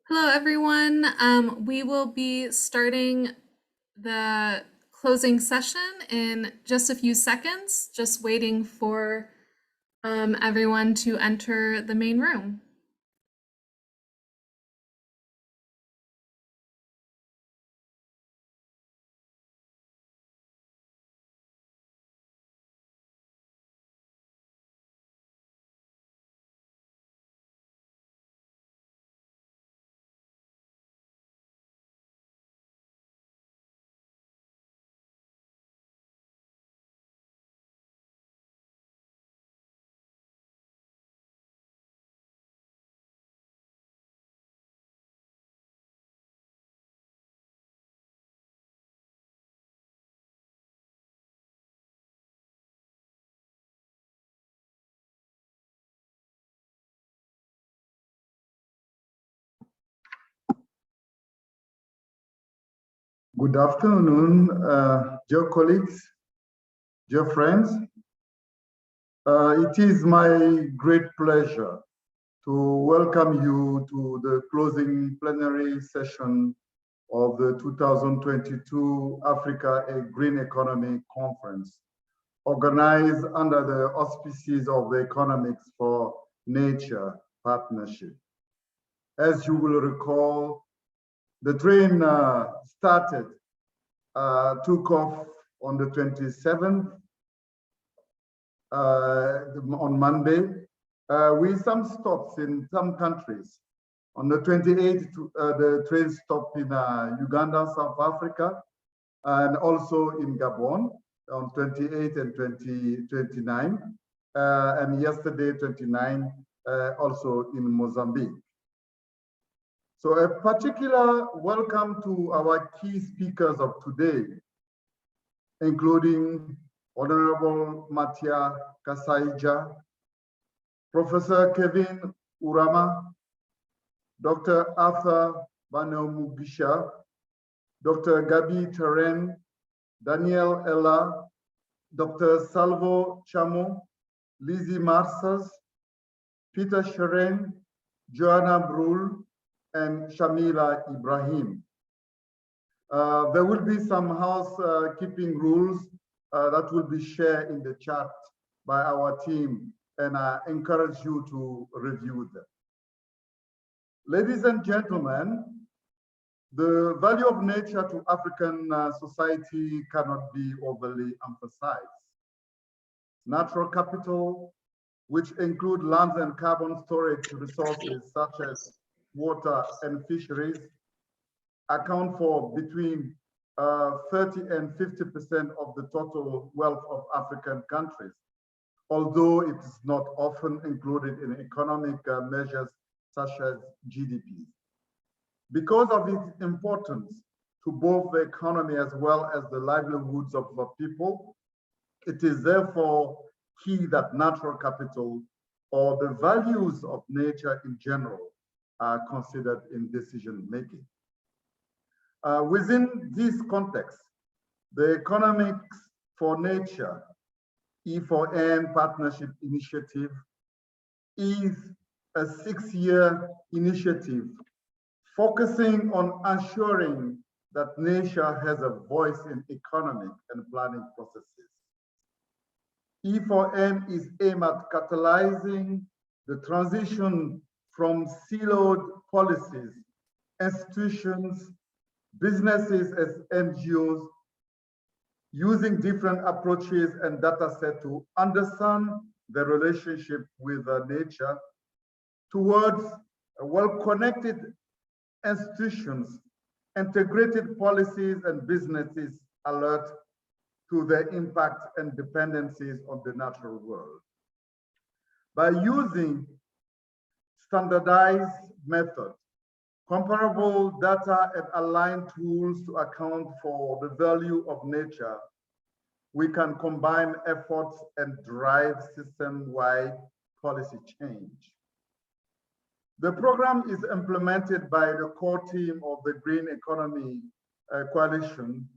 Hello, everyone. We will be starting the closing session in just a few seconds, just waiting for everyone to enter the main room. Good afternoon, dear colleagues, dear friends. It is my great pleasure to welcome you to the closing plenary session of the 2022 Africa a Green Economy Conference, organized under the auspices of the Economics for Nature Partnership. As you will recall, the train took off on the 27th on Monday, with some stops in some countries. On the 28th, the train stopped in Uganda, South Africa, and also in Gabon on 28 and 29, and yesterday, 29, also in Mozambique. So a particular welcome to our key speakers of today, including Honorable Matia Kasaija, Professor Kevin Urama, Dr. Arthur Bainomugisha, Dr. Gabi Teren, Daniel Ella, Dr. Salvo Tchamo, Lizzie Marsas, Peter Sharon, Johanna Brühl, and Shamila Ibrahim. There will be some housekeeping rules that will be shared in the chat by our team, and I encourage you to review them. Ladies and gentlemen, the value of nature to African society cannot be overly emphasized. Natural capital, which include lands and carbon storage resources such as water and fisheries, account for between 30 and 50% of the total wealth of African countries, although it is not often included in economic measures such as GDP. Because of its importance to both the economy as well as the livelihoods of the people, it is therefore key that natural capital or the values of nature in general are considered in decision making. Within this context, the Economics for Nature E4N Partnership Initiative is a 6-year initiative focusing on ensuring that nature has a voice in economic and planning processes. E4N is aimed at catalyzing the transition from siloed policies, institutions, businesses as NGOs, using different approaches and data set to understand the relationship with nature towards well-connected institutions, integrated policies and businesses alert to the impact and dependencies of the natural world. By using standardized methods, comparable data and aligned tools to account for the value of nature, we can combine efforts and drive system-wide policy change. The program is implemented by the core team of the Green Economy Coalition,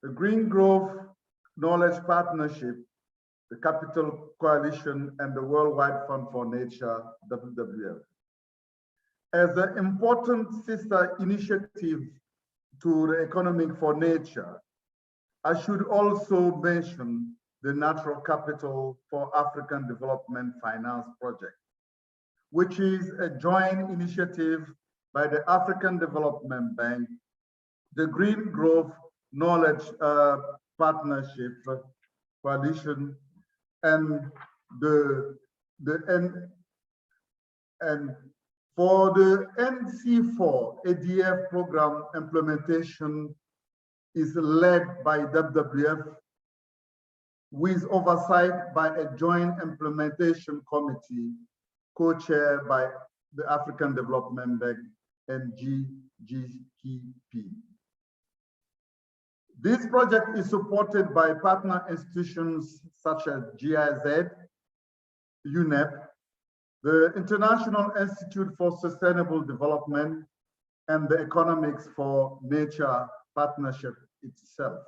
the Green Growth Knowledge Partnership, the Capital Coalition, and the Worldwide Fund for Nature, WWF. As an important sister initiative to the Economic for Nature, I should also mention the Natural Capital for African Development Finance Project, which is a joint initiative by the African Development Bank, the Green Growth Knowledge Partnership Coalition, and for the NC4 ADF program implementation is led by WWF with oversight by a joint implementation committee co-chaired by the African Development Bank and GGPP. This project is supported by partner institutions such as GIZ, UNEP, the International Institute for Sustainable Development, and the Economics for Nature Partnership itself.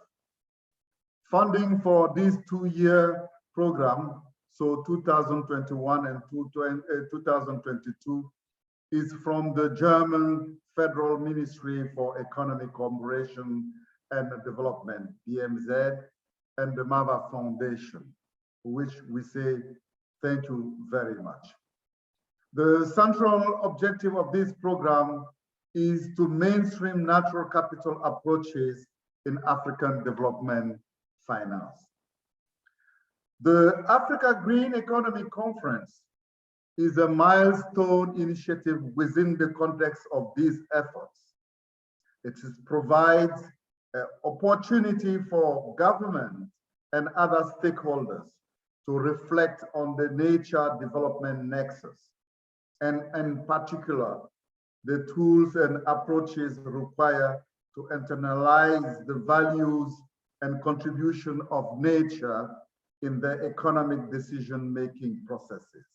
Funding for this two-year program, so 2021 and 2022, is from the German Federal Ministry for Economic Cooperation and Development, BMZ, and the MAVA Foundation, for which we say thank you very much. The central objective of this program is to mainstream natural capital approaches in African development finance. The Africa Green Economy Conference is a milestone initiative within the context of these efforts. It provides an opportunity for government and other stakeholders to reflect on the nature development nexus, and in particular, the tools and approaches required to internalize the values and contribution of nature in the economic decision-making processes.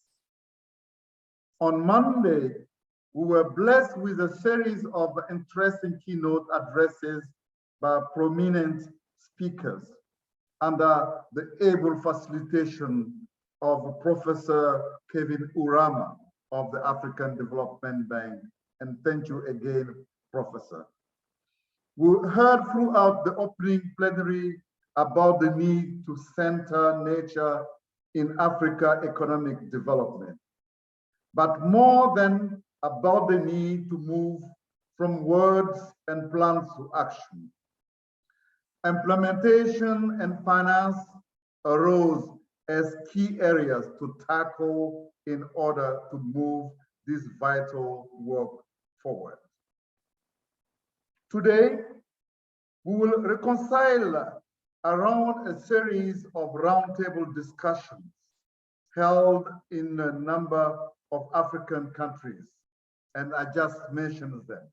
On Monday, we were blessed with a series of interesting keynote addresses by prominent speakers under the able facilitation of Professor Kevin Urama of the African Development Bank. And thank you again, Professor. We heard throughout the opening plenary about the need to center nature in Africa economic development, but more than about the need to move from words and plans to action. Implementation and finance arose as key areas to tackle in order to move this vital work forward. Today, we will reconcile around a series of roundtable discussions held in a number of African countries, and I just mentioned them,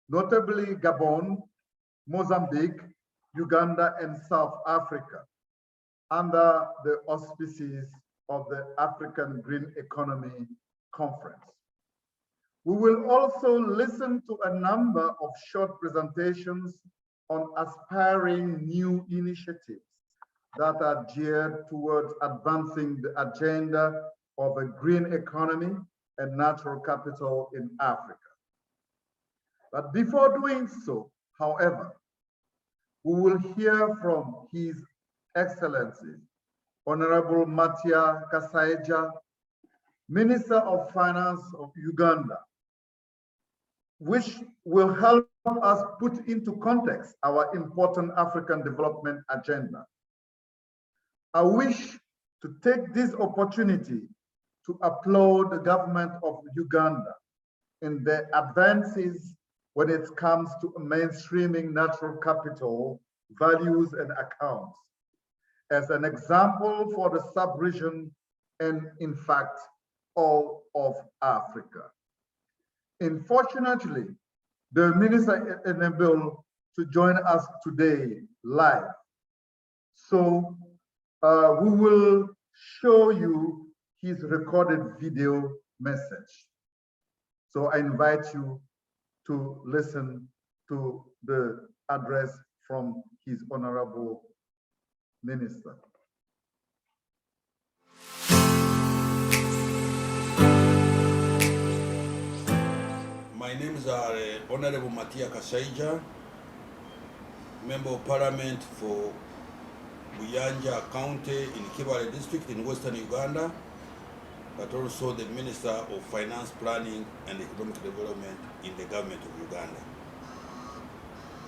notably Gabon, Mozambique, Uganda, and South Africa, under the auspices of the African Green Economy Conference. We will also listen to a number of short presentations on aspiring new initiatives that are geared towards advancing the agenda of a green economy and natural capital in Africa. But before doing so, however, we will hear from His Excellency, Honorable Matia Kasaija, Minister of Finance of Uganda, which will help us put into context our important African development agenda. I wish to take this opportunity to applaud the government of Uganda in their advances when it comes to mainstreaming natural capital, values, and accounts as an example for the sub-region and, in fact, all of Africa. Unfortunately, the minister is unable to join us today live. So we will show you his recorded video message. So I invite you to listen to the address from his honorable minister. My names are Honorable Matia Kasaija, Member of Parliament for Buyanja County in Kibale District in Western Uganda, but also the Minister of Finance, Planning and Economic Development in the government of Uganda.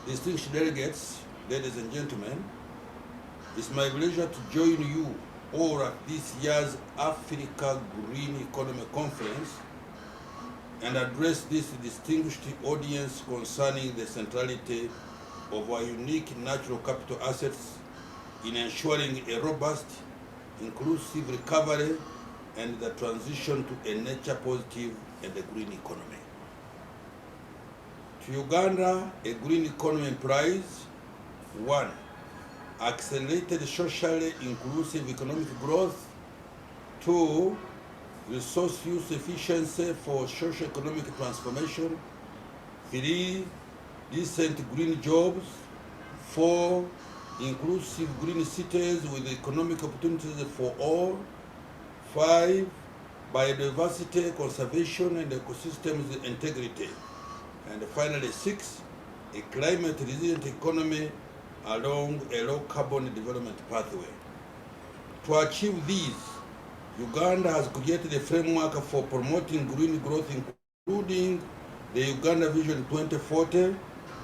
Distinguished delegates, ladies and gentlemen, it's my pleasure to join you all at this year's Africa Green Economy Conference and address this distinguished audience concerning the centrality of our unique natural capital assets in ensuring a robust, inclusive recovery and the transition to a nature-positive and a green economy. To Uganda, a green economy implies 1. Accelerated socially inclusive economic growth. 2. Resource use efficiency for socio-economic transformation. 3. Decent green jobs. 4. Inclusive green cities with economic opportunities for all. 5. Biodiversity conservation and ecosystems integrity. And finally, 6. A climate resilient economy along a low carbon development pathway. To achieve these, Uganda has created a framework for promoting green growth, including the Uganda Vision 2040,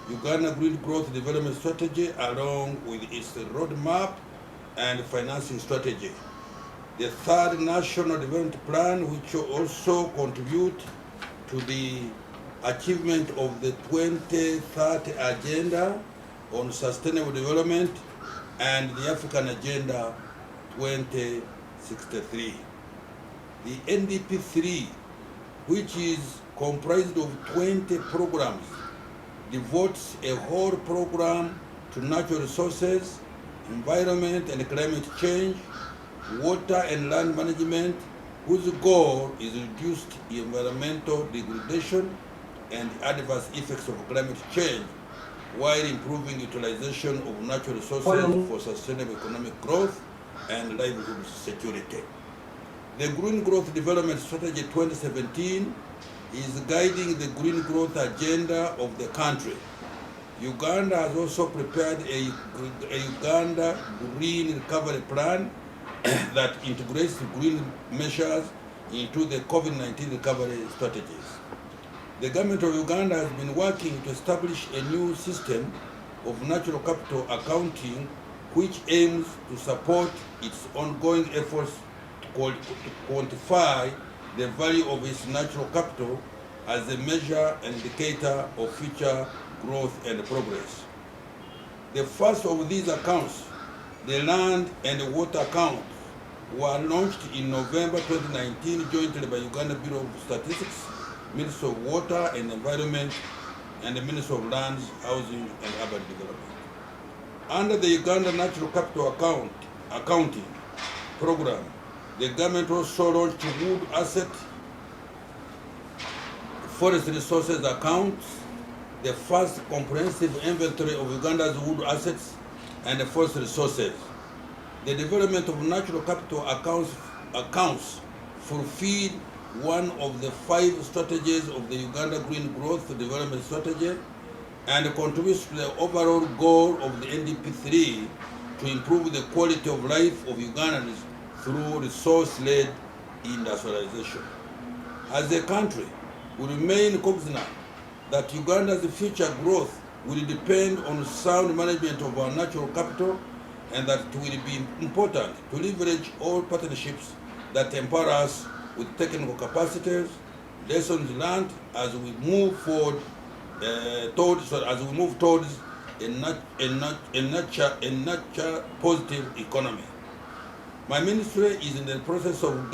Uganda Green Growth Development Strategy, along with its roadmap and financing strategy. The third National Development Plan, which will also contribute to the achievement of the 2030 Agenda on Sustainable Development and the African Agenda 2063. The NDP3, which is comprised of 20 programs, devotes a whole program to natural resources, environment and climate change, water and land management, whose goal is reduced environmental degradation and adverse effects of climate change, while improving utilization of natural resources for sustainable economic growth and livelihood security. The Green Growth Development Strategy 2017 is guiding the green growth agenda of the country. Uganda has also prepared a Uganda Green Recovery Plan that integrates green measures into the COVID-19 recovery strategies. The government of Uganda has been working to establish a new system of natural capital accounting which aims to support its ongoing efforts to quantify the value of its natural capital as a measure and indicator of future growth and progress. The first of these accounts, the land and water accounts, were launched in November 2019 jointly by Uganda Bureau of Statistics, Ministry of Water and Environment, and the Ministry of Lands, Housing and Urban Development. Under the Uganda Natural Capital Accounting Program, the government also launched wood asset, forest resources accounts, the first comprehensive inventory of Uganda's wood assets and forest resources. The development of natural capital accounts fulfill one of the 5 strategies of the Uganda Green Growth Development Strategy and contributes to the overall goal of the NDP3 to improve the quality of life of Ugandans through resource-led industrialization. As a country, we remain cognizant that Uganda's future growth will depend on sound management of our natural capital and that it will be important to leverage all partnerships that empower us with technical capacities, lessons learned as we move forward towards a nature positive economy. My ministry is in the process of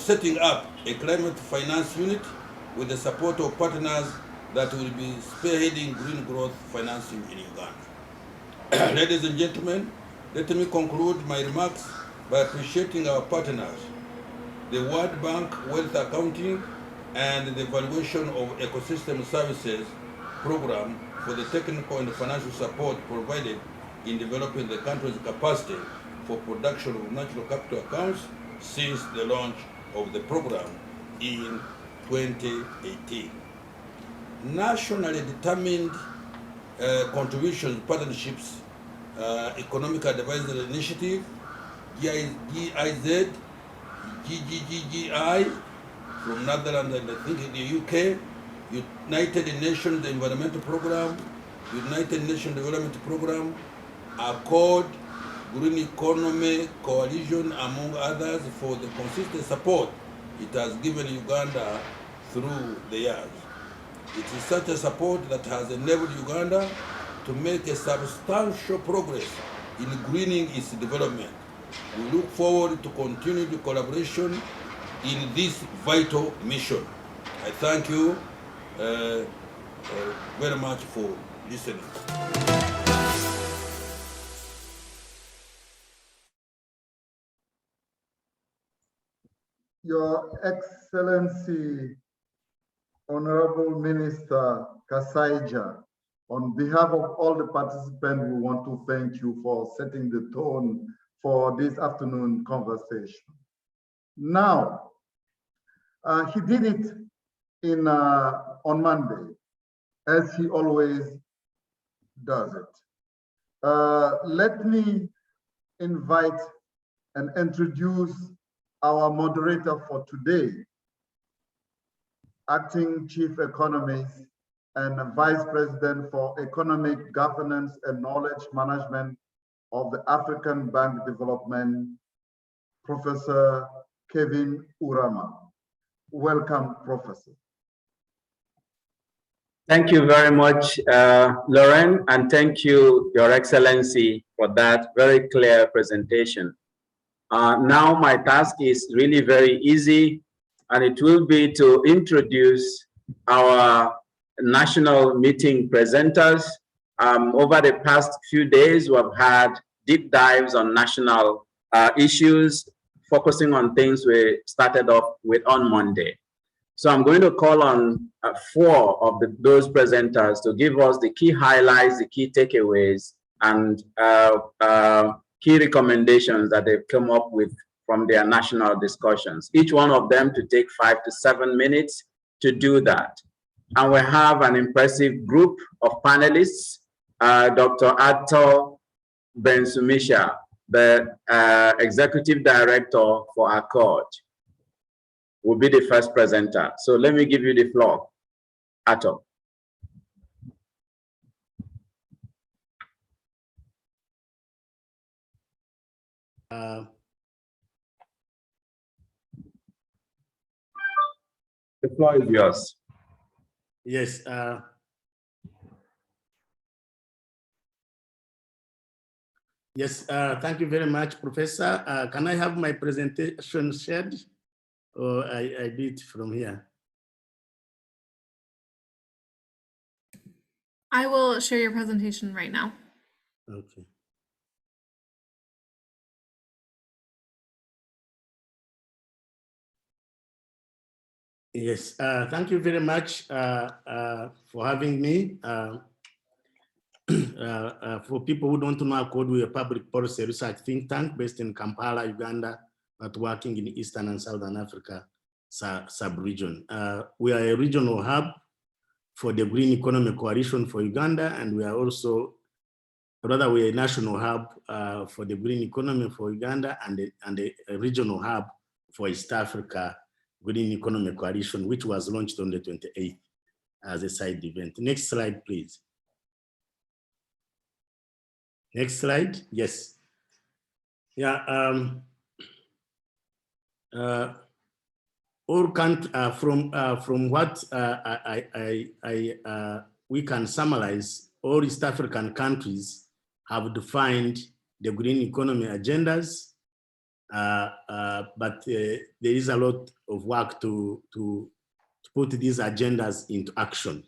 setting up a climate finance unit with the support of partners that will be spearheading green growth financing in Uganda. Ladies and gentlemen, let me conclude my remarks by appreciating our partners, the World Bank Wealth Accounting and the Evaluation of Ecosystem Services Program for the technical and financial support provided in developing the country's capacity for production of natural capital accounts since the launch of the program in 2018. Nationally determined contributions, partnerships, Economic Advisory Initiative, GIZ, GGGGI from Netherlands and I think in the UK, United Nations Environmental Program, United Nations Development Program, ACODE, Green Economy Coalition, among others, for the consistent support it has given Uganda through the years. It is such a support that has enabled Uganda to make a substantial progress in greening its development. We look forward to continued collaboration in this vital mission. I thank you very much for listening. Your Excellency, Honorable Minister Kasaija, on behalf of all the participants, we want to thank you for setting the tone for this afternoon conversation. Now, he did it on Monday, as he always does it. Let me invite and introduce our moderator for today, Acting Chief Economist and Vice President for Economic Governance and Knowledge Management of the African Bank Development, Professor Kevin Urama. Welcome, Professor. Thank you very much, Laurent, and thank you, Your Excellency, for that very clear presentation. Now my task is really very easy, and it will be to introduce our national meeting presenters. Over the past few days, we have had deep dives on national issues, focusing on things we started off with on Monday. So I'm going to call on 4 of those presenters to give us the key highlights, the key takeaways, and key recommendations that they've come up with from their national discussions. Each one of them to take 5 to 7 minutes to do that. And we have an impressive group of panelists. Dr. Ato Bensumisha, the Executive Director for ACODE, will be the first presenter. So let me give you the floor, Ato. The floor is yours. Yes. Yes, thank you very much, Professor. Can I have my presentation shared? Or I do it from here? I will share your presentation right now. Okay. Yes, thank you very much for having me. For people who don't know ACODE, we are a public policy research think tank based in Kampala, Uganda, but working in Eastern and Southern Africa sub-region. We are a regional hub for the Green Economy Coalition for Uganda, and we are also, rather, we are a national hub for the Green Economy for Uganda and a regional hub for East Africa Green Economy Coalition, which was launched on the 28th as a side event. Next slide, please. Next slide, yes. Yeah, all from what we can summarize, all East African countries have defined the green economy agendas, but there is a lot of work to put these agendas into action.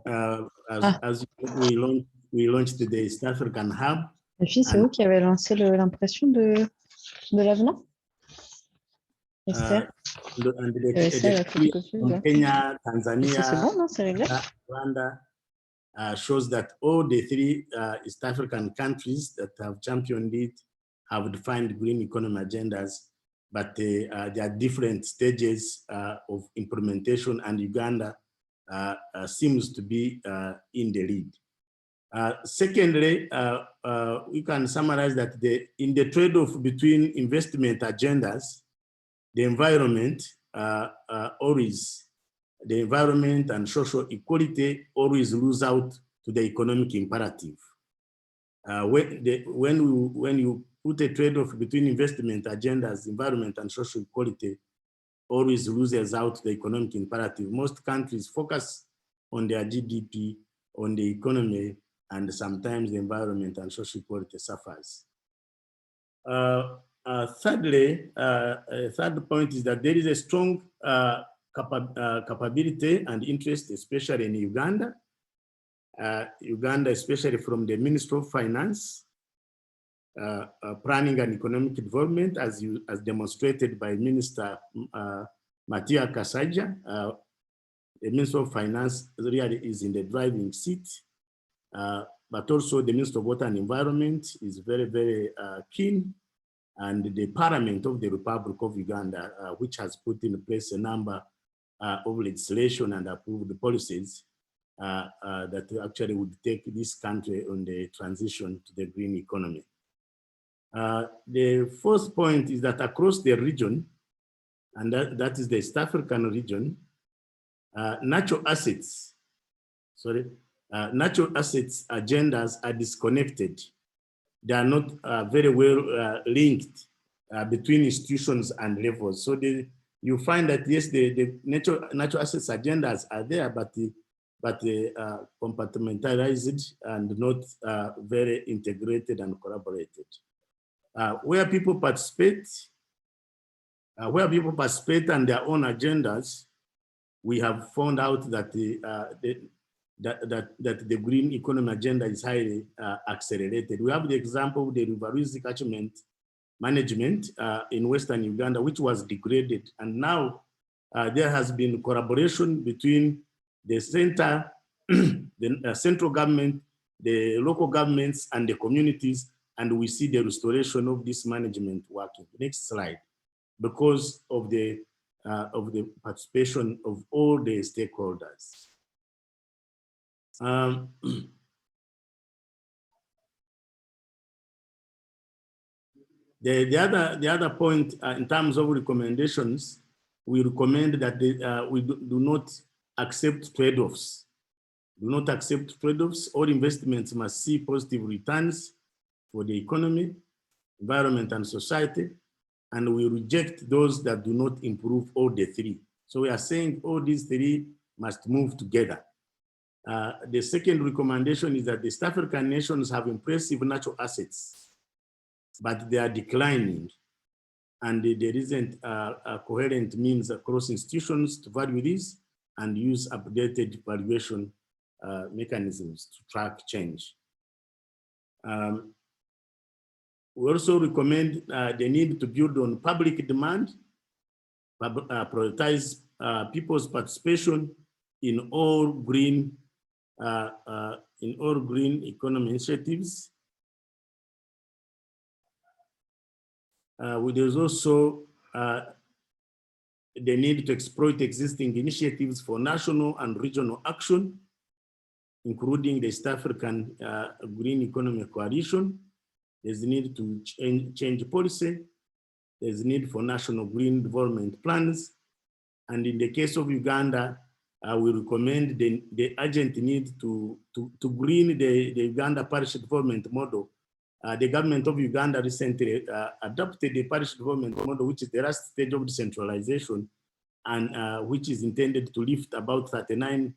As we launched the East African Hub. Les filles, c'est vous qui avez lancé l'impression de l'avenant? Esther? Kenya, Tanzania, c'est bon, non? C'est réglé? Rwanda shows that all the 3 East African countries that have championed it have defined green economy agendas but there are different stages of implementation, and Uganda seems to be in the lead. Secondly, we can summarize that in the trade-off between investment agendas, the environment the environment and social equality always lose out to the economic imperative. When you put a trade-off between investment agendas, environment and social equality, always loses out the economic imperative. Most countries focus on their GDP, on the economy, and sometimes the environment and social equality suffers. Thirdly, a third point is that there is a strong capability and interest, especially in Uganda. Uganda, especially from the Ministry of Finance, Planning and Economic Development, as demonstrated by Minister Matia Kasaija. The Minister of Finance really is in the driving seat, but also the Minister of Water and Environment is very, very keen, and the Parliament of the Republic of Uganda, which has put in place a number of legislation and approved policies that actually would take this country on the transition to the green economy. The fourth point is that across the region, and that is the East African region, natural assets agendas are disconnected. They are not very well linked between institutions and levels. So you find that yes, the natural assets agendas are there, but compartmentalized and not very integrated and collaborated. Where people participate and their own agendas, we have found out that the green economy agenda is highly accelerated. We have the example of the river catchment management in Western Uganda, which was degraded. And now there has been collaboration between the center, the central government, the local governments, and the communities, and we see the restoration of this management working. Next slide. Because of the participation of all the stakeholders. The other point in terms of recommendations, we recommend that we do not accept trade-offs. Do not accept trade-offs. All investments must see positive returns for the economy, environment, and society. And we reject those that do not improve all the three. So we are saying all these three must move together. The second recommendation is that the East African nations have impressive natural assets, but they are declining. And there isn't a coherent means across institutions to value this and use updated valuation mechanisms to track change. We also recommend the need to build on public demand, prioritize people's participation in all green economy initiatives. There's also the need to exploit existing initiatives for national and regional action, including the East African Green Economy Coalition. There's a need to change policy. There's a need for national green development plans. And in the case of Uganda, we recommend the urgent need to green the Uganda parish development model. The government of Uganda recently adopted the parish development model, which is the last stage of decentralization, and which is intended to lift about 39%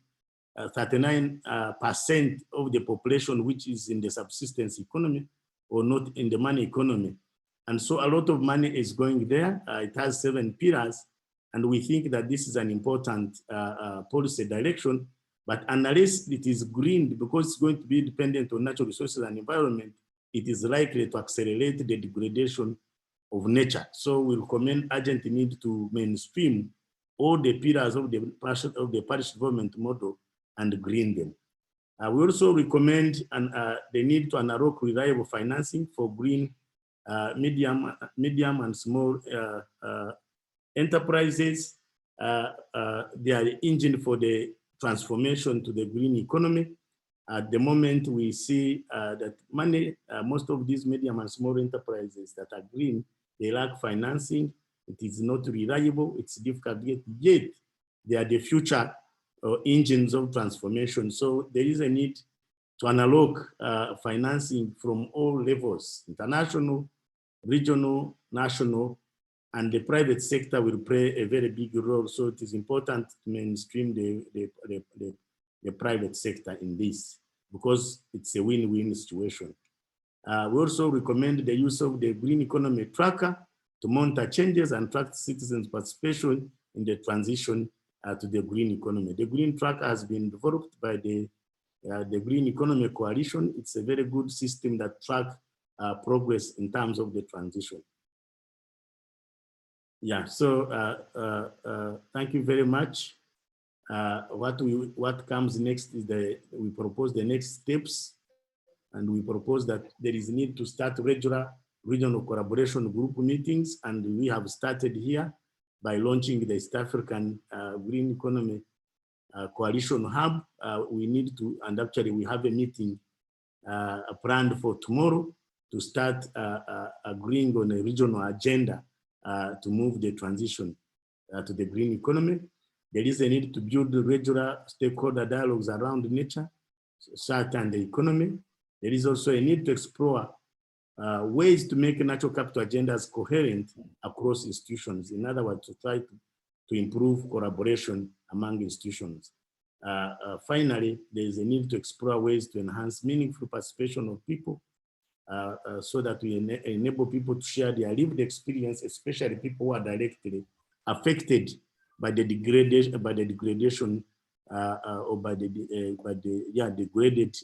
of the population, which is in the subsistence economy or not in the money economy. And so a lot of money is going there. It has 7 pillars. And we think that this is an important policy direction, but unless it is greened, because it's going to be dependent on natural resources and environment, it is likely to accelerate the degradation of nature. So we recommend urgent need to mainstream all the pillars of the parish development model and green them. We also recommend the need to unlock reliable financing for green medium and small enterprises. They are the engine for the transformation to the green economy. At the moment, we see that most of these medium and small enterprises that are green, they lack financing. It is not reliable. It's difficult, yet they are the future engines of transformation. So there is a need to unlock financing from all levels, international, regional, national, and the private sector will play a very big role. So it is important to mainstream the private sector in this, because it's a win-win situation. We also recommend the use of the Green Economy Tracker to monitor changes and track citizens' participation in the transition to the green economy. The Green Tracker has been developed by the Green Economy Coalition. It's a very good system that tracks progress in terms of the transition. Yeah, so thank you very much. What comes next is we propose the next steps, and we propose that there is a need to start regular regional collaboration group meetings, and we have started here by launching the East African Green Economy Coalition Hub. We need to, and actually we have a meeting planned for tomorrow to start agreeing on a regional agenda to move the transition to the green economy. There is a need to build regular stakeholder dialogues around nature, society, and the economy. There is also a need to explore ways to make natural capital agendas coherent across institutions. In other words, to try to improve collaboration among institutions. Finally, there is a need to explore ways to enhance meaningful participation of people so that we enable people to share their lived experience, especially people who are directly affected by the degradation, or by the degraded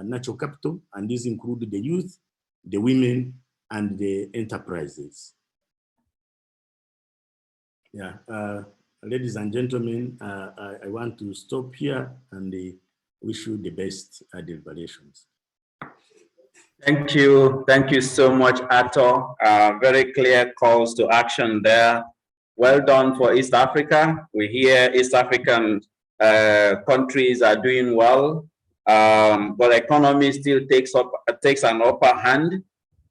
natural capital, and these include the youth, the women, and the enterprises. Yeah, ladies and gentlemen, I want to stop here and wish you the best deliberations. Thank you so much, Ato. Very clear calls to action there. Well done for East Africa. We hear East African countries are doing well, but economy still takes an upper hand.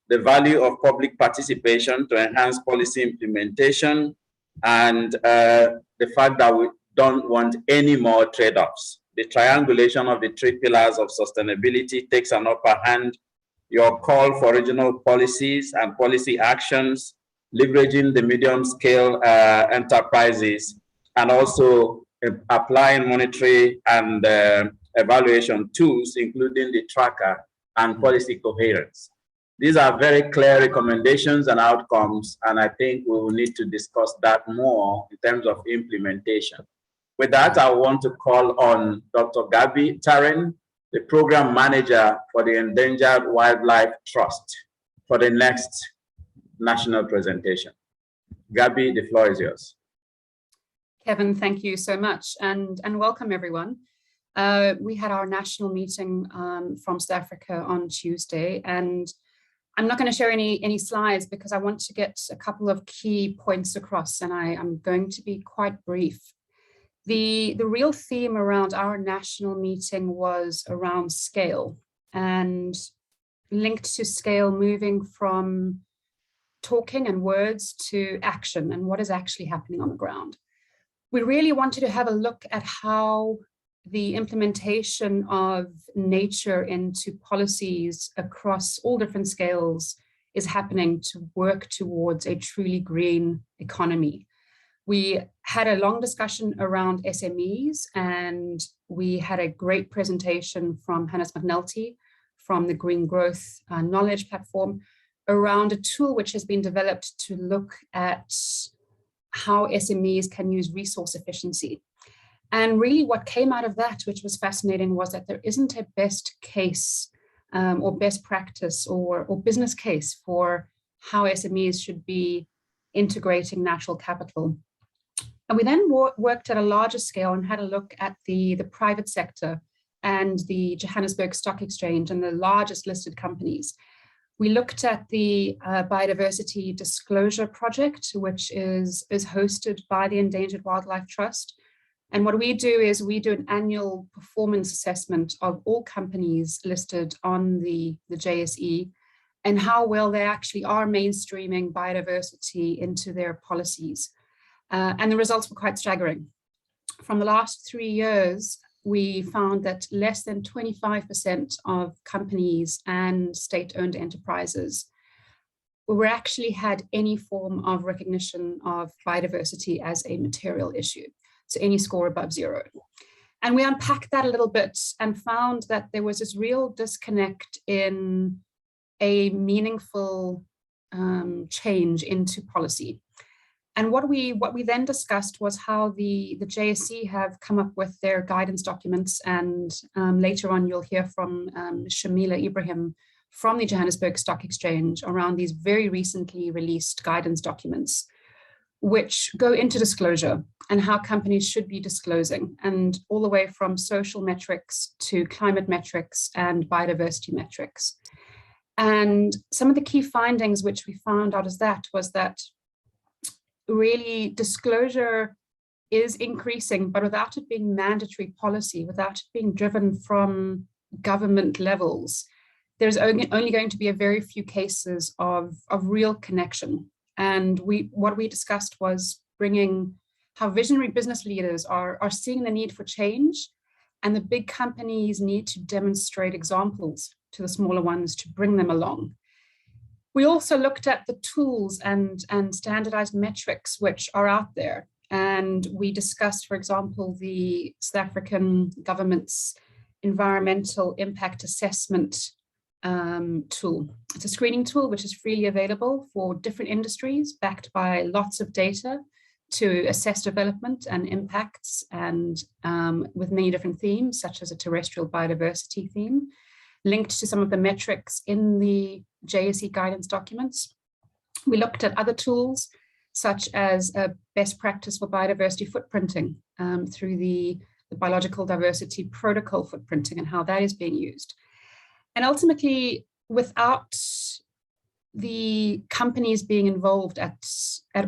The value of public participation to enhance policy implementation, and the fact that we don't want any more trade-offs. The triangulation of the three pillars of sustainability takes an upper hand. Your call for regional policies and policy actions, leveraging the medium-scale enterprises, and also applying monetary and evaluation tools, including the tracker and policy coherence. These are very clear recommendations and outcomes, and I think we will need to discuss that more in terms of implementation. With that, I want to call on Dr. Gabby Teren, the Program Manager for the Endangered Wildlife Trust, for the next national presentation. Gabby, the floor is yours. Kevin, thank you so much, and welcome everyone. We had our national meeting from South Africa on Tuesday, and I'm not going to share any slides because I want to get a couple of key points across, and I'm going to be quite brief. The real theme around our national meeting was around scale, and linked to scale, moving from talking and words to action and what is actually happening on the ground. We really wanted to have a look at how the implementation of nature into policies across all different scales is happening to work towards a truly green economy. We had a long discussion around SMEs, and we had a great presentation from Hannes McNulty from the Green Growth Knowledge Platform around a tool which has been developed to look at how SMEs can use resource efficiency. And really what came out of that, which was fascinating, was that there isn't a best case or best practice or business case for how SMEs should be integrating natural capital. And we then worked at a larger scale and had a look at the private sector and the Johannesburg Stock Exchange and the largest listed companies. We looked at the Biodiversity Disclosure Project, which is hosted by the Endangered Wildlife Trust. And what we do is we do an annual performance assessment of all companies listed on the JSE and how well they actually are mainstreaming biodiversity into their policies. And the results were quite staggering. From the last 3 years, we found that less than 25% of companies and state-owned enterprises were actually had any form of recognition of biodiversity as a material issue. So any score above 0. And we unpacked that a little bit and found that there was this real disconnect in a meaningful change into policy. And what we then discussed was how the JSE have come up with their guidance documents, and later on you'll hear from Shamila Ibrahim from the Johannesburg Stock Exchange around these very recently released guidance documents, which go into disclosure and how companies should be disclosing, and all the way from social metrics to climate metrics and biodiversity metrics. And some of the key findings which we found out was that really disclosure is increasing, but without it being mandatory policy, without it being driven from government levels, there's only going to be a very few cases of real connection. And what we discussed was bringing how visionary business leaders are seeing the need for change, and the big companies need to demonstrate examples to the smaller ones to bring them along. We also looked at the tools and standardized metrics which are out there. And we discussed, for example, the South African government's environmental impact assessment tool. It's a screening tool which is freely available for different industries, backed by lots of data to assess development and impacts, and with many different themes, such as a terrestrial biodiversity theme, linked to some of the metrics in the JSE guidance documents. We looked at other tools, such as a best practice for biodiversity footprinting through the biological diversity protocol footprinting and how that is being used. And ultimately, without the companies being involved at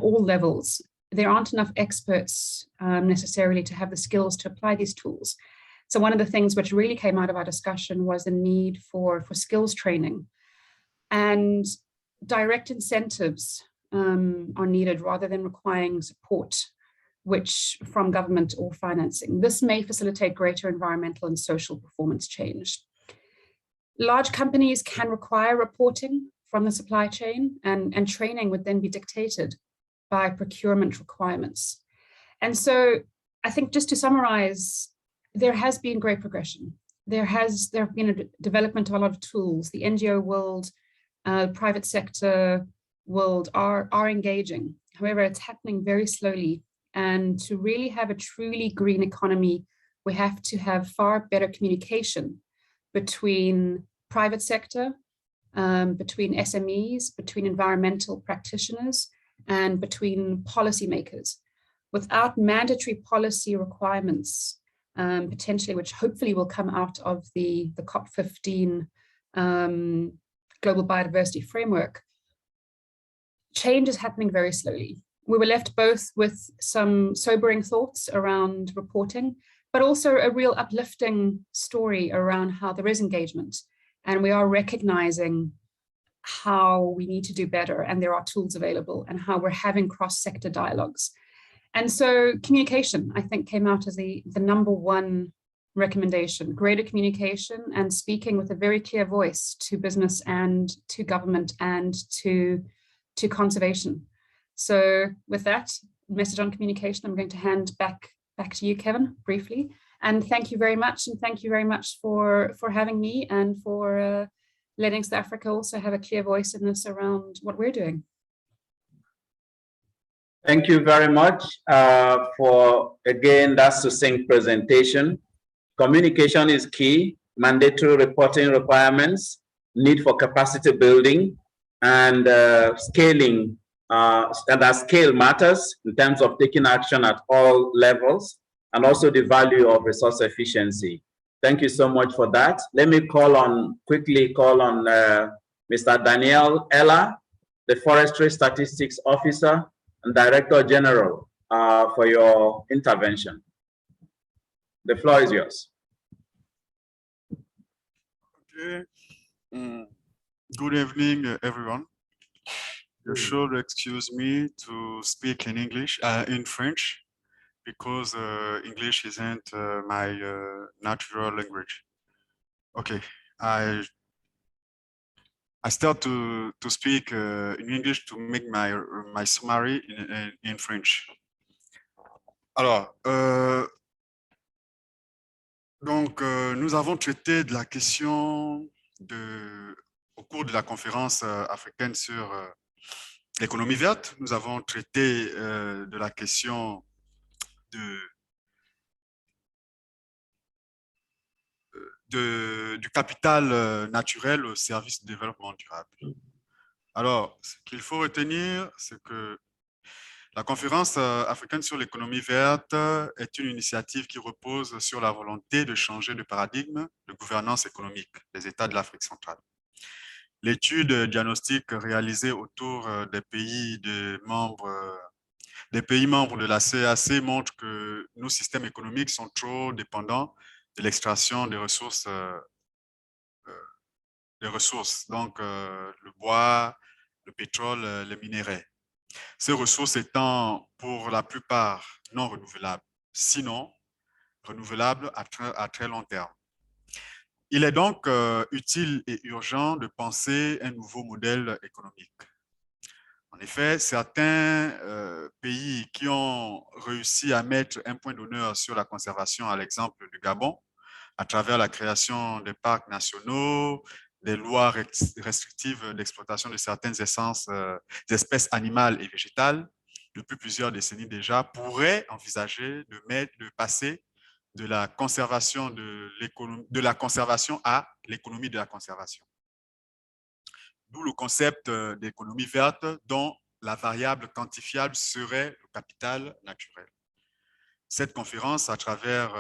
all levels, there aren't enough experts necessarily to have the skills to apply these tools. So one of the things which really came out of our discussion was the need for skills training, and direct incentives are needed rather than requiring support, which from government or financing. This may facilitate greater environmental and social performance change. Large companies can require reporting from the supply chain, and training would then be dictated by procurement requirements. And so I think, just to summarize, there has been great progression. There have been a development of a lot of tools. The NGO world, private sector world are engaging. However, it's happening very slowly. And to really have a truly green economy, we have to have far better communication between private sector, between SMEs, between environmental practitioners, and between policymakers. Without mandatory policy requirements, potentially, which hopefully will come out of the COP15 Global Biodiversity Framework, change is happening very slowly. We were left both with some sobering thoughts around reporting, but also a real uplifting story around how there is engagement, and we are recognizing how we need to do better, and there are tools available, and how we're having cross-sector dialogues. And so communication, I think, came out as the #1 recommendation: greater communication and speaking with a very clear voice to business and to government and to conservation. So with that message on communication, I'm going to hand back to you, Kevin, briefly. And thank you very much. And thank you very much for having me, and for letting South Africa also have a clear voice in this around what we're doing. Thank you very much for, again, that succinct presentation. Communication is key, mandatory reporting requirements, need for capacity building, and scaling, and that scale matters in terms of taking action at all levels, and also the value of resource efficiency. Thank you so much for that. Let me quickly call on Mr. Daniel Ella, the Forestry Statistics Officer and Director General, for your intervention. The floor is yours. Okay. Good evening, everyone. You should excuse me to speak in English, in French, because English isn't my natural language. Okay, I start to speak in English to make my summary in French. Alors, donc nous avons traité de la question au cours de la conférence africaine sur l'économie verte. Nous avons traité de la question du capital naturel au service du développement durable. Alors, ce qu'il faut retenir, c'est que la conférence africaine sur l'économie verte est une initiative qui repose sur la volonté de changer de paradigme de gouvernance économique des États de l'Afrique centrale. L'étude diagnostique réalisée autour des pays membres de la CAC montre que nos systèmes économiques sont trop dépendants de l'extraction des ressources, donc le bois, le pétrole, les minéraux. Ces ressources étant pour la plupart non renouvelables, sinon renouvelables à très long terme. Il est donc utile et urgent de penser un nouveau modèle économique. En effet, certains pays qui ont réussi à mettre un point d'honneur sur la conservation, à l'exemple du Gabon, à travers la création des parcs nationaux, des lois restrictives d'exploitation de certaines espèces animales et végétales, depuis plusieurs décennies déjà, pourraient envisager de passer de la conservation à l'économie de la conservation. D'où le concept d'économie verte dont la variable quantifiable serait le capital naturel. Cette conférence, à travers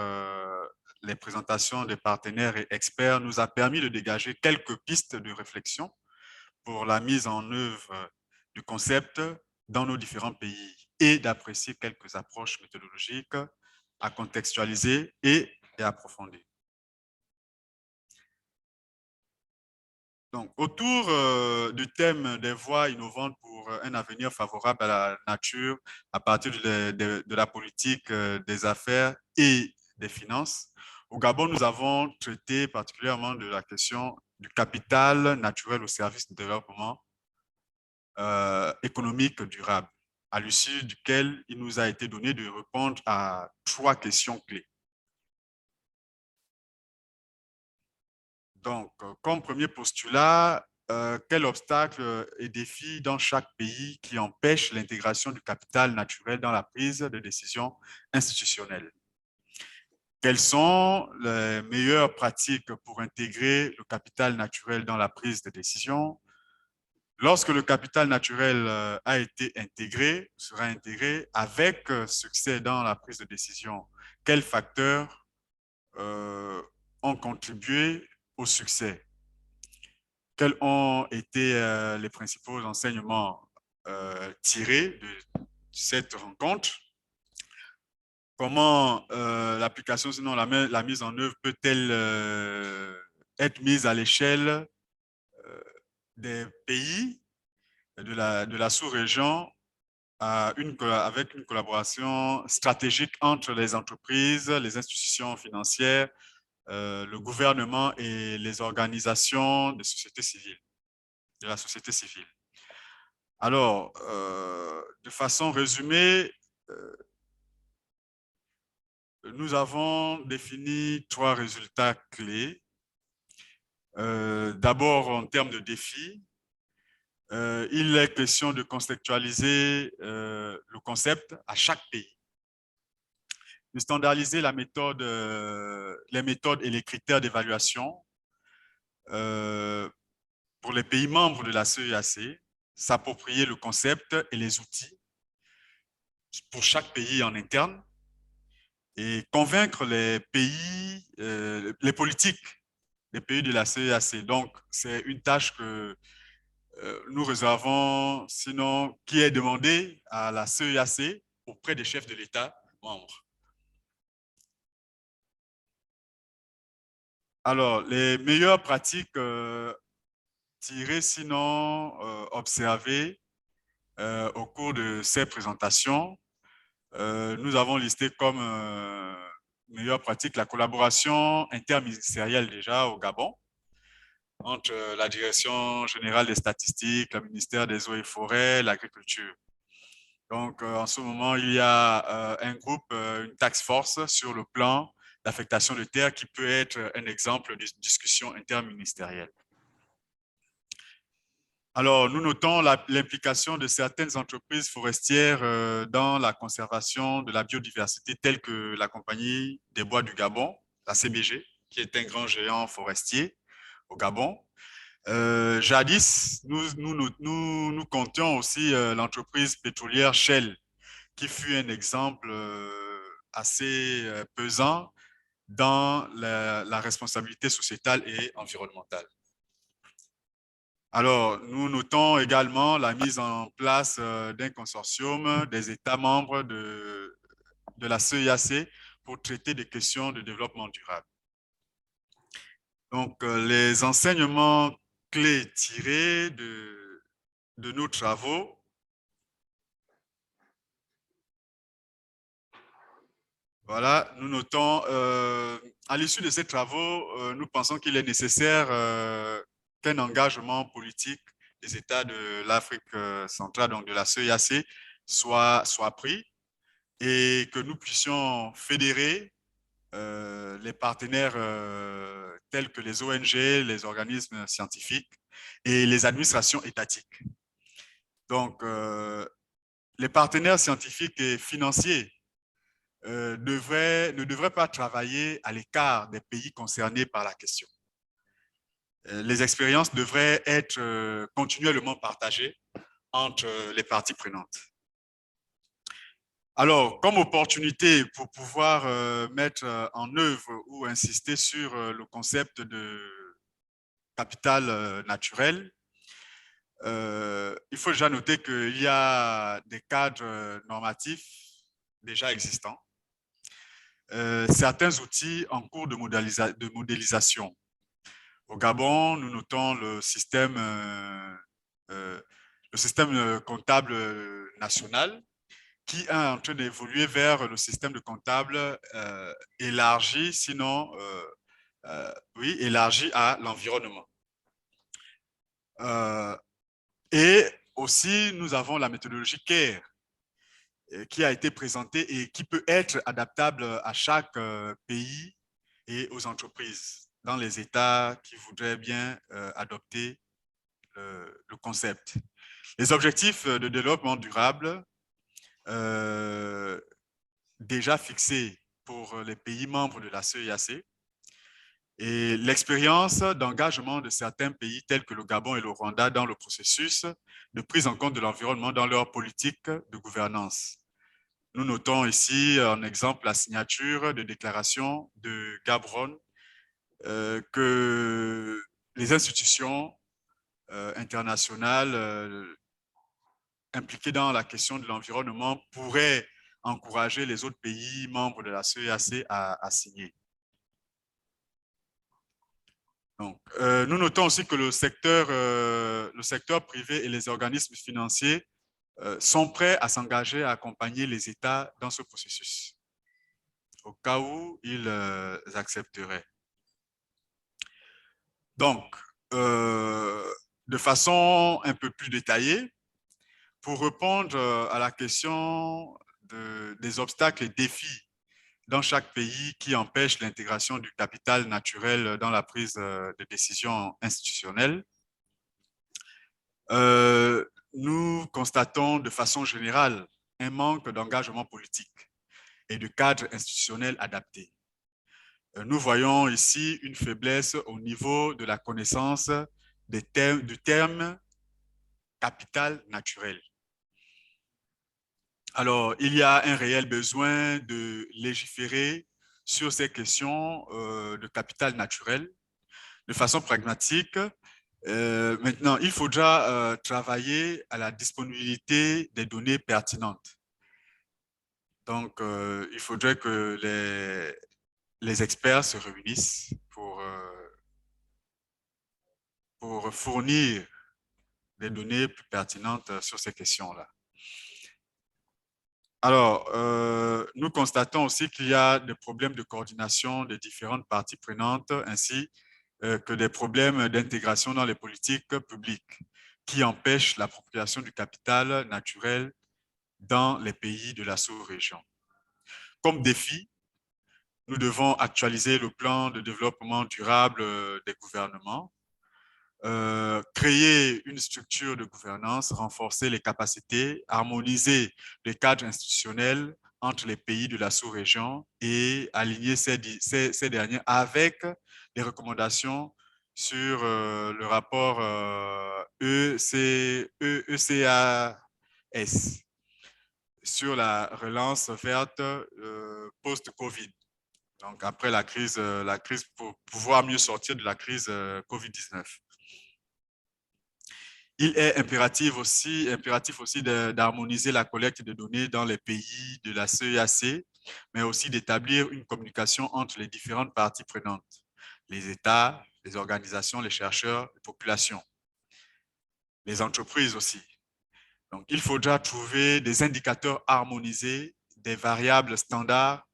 les présentations des partenaires et experts, nous a permis de dégager quelques pistes de réflexion pour la mise en œuvre du concept dans nos différents pays et d'apprécier quelques approches méthodologiques à contextualiser et approfondir. Donc, autour du thème des voies innovantes pour un avenir favorable à la nature à partir de la politique des affaires et des finances, au Gabon, nous avons traité particulièrement de la question du capital naturel au service du développement économique durable, à l'issue duquel il nous a été donné de répondre à 3 questions clés. Donc, comme premier postulat, quels obstacles et défis dans chaque pays qui empêchent l'intégration du capital naturel dans la prise de décision institutionnelle? Quelles sont les meilleures pratiques pour intégrer le capital naturel dans la prise de décision? Lorsque le capital naturel a été intégré, sera intégré avec succès dans la prise de décision, quels facteurs ont contribué au succès? Quels ont été les principaux enseignements tirés de cette rencontre? Comment l'application, sinon la mise en œuvre, peut-elle être mise à l'échelle des pays de la sous-région avec une collaboration stratégique entre les entreprises, les institutions financières, le gouvernement et les organisations de la société civile. Alors, de façon résumée, nous avons défini 3 résultats clés. D'abord, en termes de défis, il est question de contextualiser le concept à chaque pays, de standardiser les méthodes et les critères d'évaluation pour les pays membres de la CEAC, s'approprier le concept et les outils pour chaque pays en interne et convaincre les pays, les politiques des pays de la CEAC. Donc, c'est une tâche que nous réservons, sinon, qui est demandé à la CEAC auprès des chefs de l'État membres. Alors, les meilleures pratiques tirées, sinon observées au cours de ces présentations, nous avons listé comme meilleure pratique la collaboration interministérielle déjà au Gabon, entre la Direction générale des statistiques, le ministère des eaux et forêts, l'agriculture. Donc, en ce moment, il y a un groupe, une task force sur le plan d'affectation de terre qui peut être un exemple de discussion interministérielle. Alors, nous notons l'implication de certaines entreprises forestières dans la conservation de la biodiversité, telles que la Compagnie des Bois du Gabon, la CBG, qui est un grand géant forestier au Gabon. Jadis, nous comptions aussi l'entreprise pétrolière Shell, qui fut un exemple assez pesant dans la responsabilité sociétale et environnementale. Alors, nous notons également la mise en place d'un consortium des États membres de la CEAC pour traiter des questions de développement durable. Donc, les enseignements clés tirés de nos travaux. Voilà, nous notons, à l'issue de ces travaux, nous pensons qu'il est nécessaire qu'un engagement politique des États de l'Afrique centrale, donc de la CEAC, soit pris et que nous puissions fédérer les partenaires tels que les ONG, les organismes scientifiques et les administrations étatiques. Donc, les partenaires scientifiques et financiers ne devraient pas travailler à l'écart des pays concernés par la question. Les expériences devraient être continuellement partagées entre les parties prenantes. Alors, comme opportunité pour pouvoir mettre en œuvre ou insister sur le concept de capital naturel, il faut déjà noter qu'il y a des cadres normatifs déjà existants. Certains outils en cours de modélisation. Au Gabon, nous notons le système comptable national qui est en train d'évoluer vers le système de comptable élargi, sinon oui, élargi à l'environnement. Et aussi, nous avons la méthodologie CARE qui a été présentée et qui peut être adaptable à chaque pays et aux entreprises dans les États qui voudraient bien adopter le concept. Les objectifs de développement durable déjà fixés pour les pays membres de la CEAC et l'expérience d'engagement de certains pays tels que le Gabon et le Rwanda dans le processus de prise en compte de l'environnement dans leur politique de gouvernance. Nous notons ici en exemple la signature de déclaration de Gaborone que les institutions internationales impliquées dans la question de l'environnement pourraient encourager les autres pays membres de la CEAC à signer. Donc, nous notons aussi que le secteur privé et les organismes financiers sont prêts à s'engager à accompagner les États dans ce processus, au cas où ils accepteraient. Donc, de façon un peu plus détaillée, pour répondre à la question des obstacles et défis dans chaque pays qui empêchent l'intégration du capital naturel dans la prise de décision institutionnelle, nous constatons de façon générale un manque d'engagement politique et de cadre institutionnel adapté. Nous voyons ici une faiblesse au niveau de la connaissance du terme capital naturel. Alors, il y a un réel besoin de légiférer sur ces questions de capital naturel de façon pragmatique Maintenant, il faudra travailler à la disponibilité des données pertinentes. Donc, il faudrait que les experts se réunissent pour fournir des données plus pertinentes sur ces questions-là. Alors, nous constatons aussi qu'il y a des problèmes de coordination des différentes parties prenantes, ainsi que des problèmes d'intégration dans les politiques publiques qui empêchent l'appropriation du capital naturel dans les pays de la sous-région. Comme défi, nous devons actualiser le plan de développement durable des gouvernements, créer une structure de gouvernance, renforcer les capacités, harmoniser les cadres institutionnels entre les pays de la sous-région et aligner ces derniers avec les recommandations sur le rapport ECAS sur la relance verte post-Covid. Donc, après la crise pour pouvoir mieux sortir de la crise Covid-19. Il est impératif aussi d'harmoniser la collecte de données dans les pays de la CEAC, mais aussi d'établir une communication entre les différentes parties prenantes, les États, les organisations, les chercheurs, les populations, les entreprises aussi. Donc, il faudra trouver des indicateurs harmonisés, des variables standards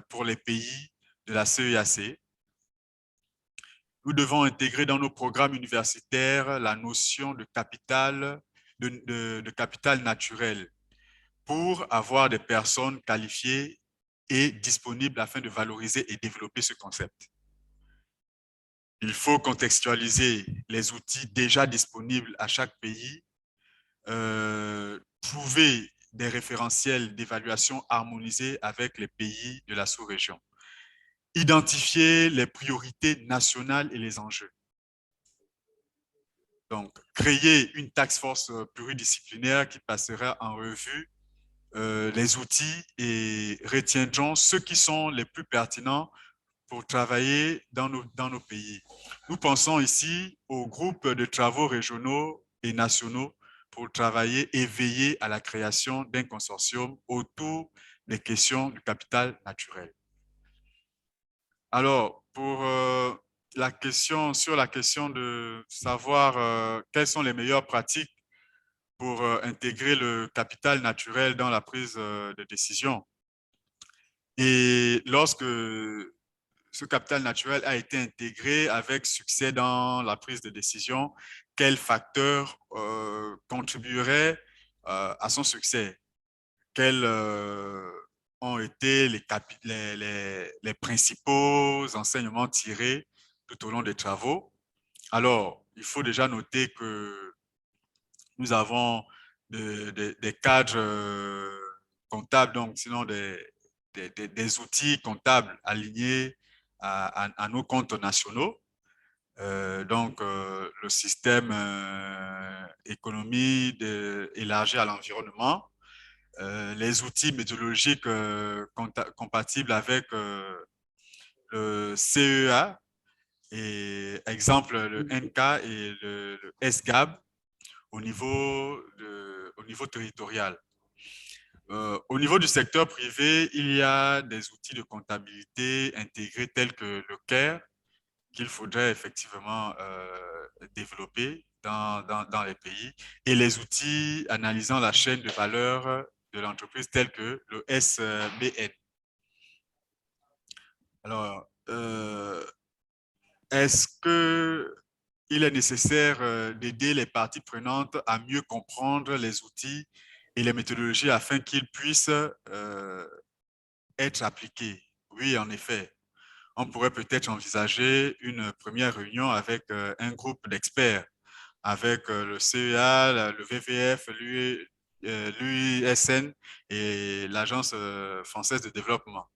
pour les pays de la CEAC. Nous devons intégrer dans nos programmes universitaires la notion de capital, de capital naturel pour avoir des personnes qualifiées et disponibles afin de valoriser et développer ce concept. Il faut contextualiser les outils déjà disponibles à chaque pays, trouver des référentiels d'évaluation harmonisés avec les pays de la sous-région, identifier les priorités nationales et les enjeux. Donc, créer une task force pluridisciplinaire qui passera en revue les outils et retiendront ceux qui sont les plus pertinents pour travailler dans nos pays. Nous pensons ici aux groupes de travaux régionaux et nationaux pour travailler et veiller à la création d'un consortium autour des questions du capital naturel. Alors, sur la question de savoir quelles sont les meilleures pratiques pour intégrer le capital naturel dans la prise de décision. Et lorsque ce capital naturel a été intégré avec succès dans la prise de décision, quels facteurs contribueraient à son succès? Quels ont été les principaux enseignements tirés tout au long des travaux? Alors, il faut déjà noter que nous avons des cadres comptables, donc sinon des outils comptables alignés à nos comptes nationaux. Donc, le système économie élargi à l'environnement, les outils méthodologiques compatibles avec le CEA, et exemple le NK et le SGAB au niveau territorial. Au niveau du secteur privé, il y a des outils de comptabilité intégrés tels que le CARE, qu'il faudrait effectivement développer dans les pays, et les outils analysant la chaîne de valeur de l'entreprise tels que le SBN. Alors, est-ce qu'il est nécessaire d'aider les parties prenantes à mieux comprendre les outils et les méthodologies afin qu'ils puissent être appliqués? Oui, en effet. On pourrait peut-être envisager une première réunion avec un groupe d'experts, avec le CEA, le VVF, l'UISN et l'Agence française de développement,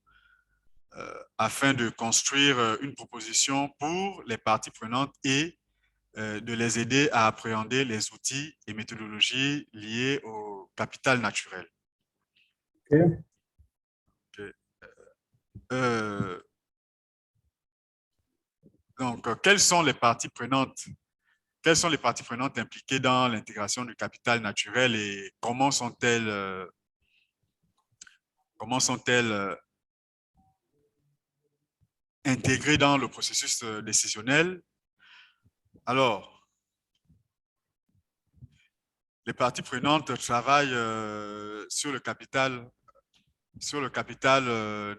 afin de construire une proposition pour les parties prenantes et de les aider à appréhender les outils et méthodologies liés au capital naturel. Okay. Okay. Donc, quelles sont les parties prenantes? Quelles sont les parties prenantes impliquées dans l'intégration du capital naturel et comment sont-elles intégrées dans le processus décisionnel? Alors, les parties prenantes travaillent sur le capital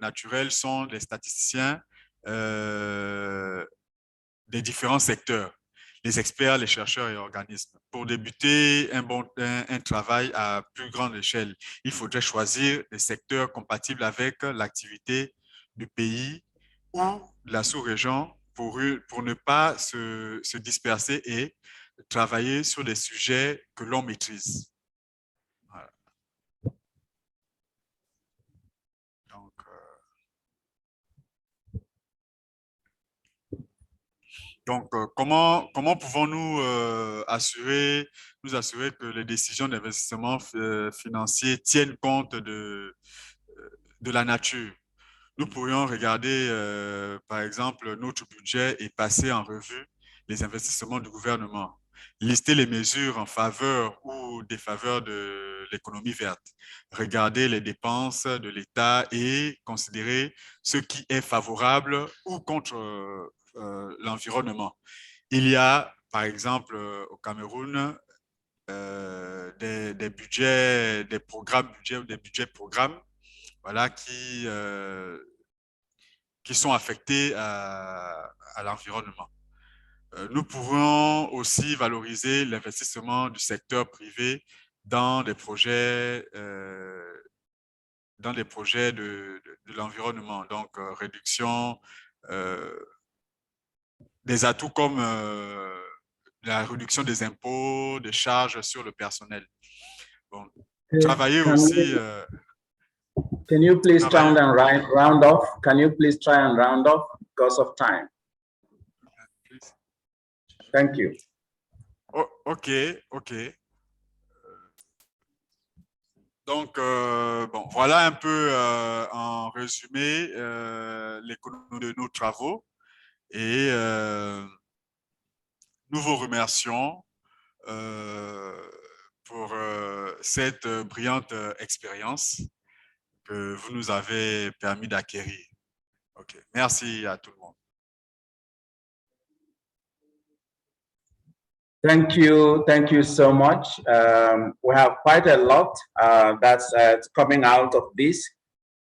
naturel, sont les statisticiens des différents secteurs, les experts, les chercheurs et organismes. Pour débuter un travail à plus grande échelle, il faudrait choisir des secteurs compatibles avec l'activité du pays ou de la sous-région pour ne pas se disperser et travailler sur des sujets que l'on maîtrise. Voilà. Donc, comment pouvons-nous nous assurer que les décisions d'investissement financier tiennent compte de la nature? Nous pourrions regarder, par exemple, notre budget et passer en revue les investissements du gouvernement, lister les mesures en faveur ou défaveur de l'économie verte, regarder les dépenses de l'État et considérer ce qui est favorable ou contre l'environnement. Il y a, par exemple, au Cameroun, des budgets, des programmes budgets ou des budgets programmes, voilà, qui sont affectés à l'environnement. Nous pourrons aussi valoriser l'investissement du secteur privé dans des projets de l'environnement, donc réduction des atouts comme la réduction des impôts, des charges sur le personnel. Bon, travailler aussi... Can you please try and round off? Can you please try and round off because of time? Please. Thank you. Oh, OK. Donc, bon, voilà un peu en résumé l'économie de nos travaux et nous vous remercions pour cette brillante expérience que vous nous avez permis d'acquérir. OK. Merci à tout le monde. Thank you so much. We have quite a lot that's coming out of this.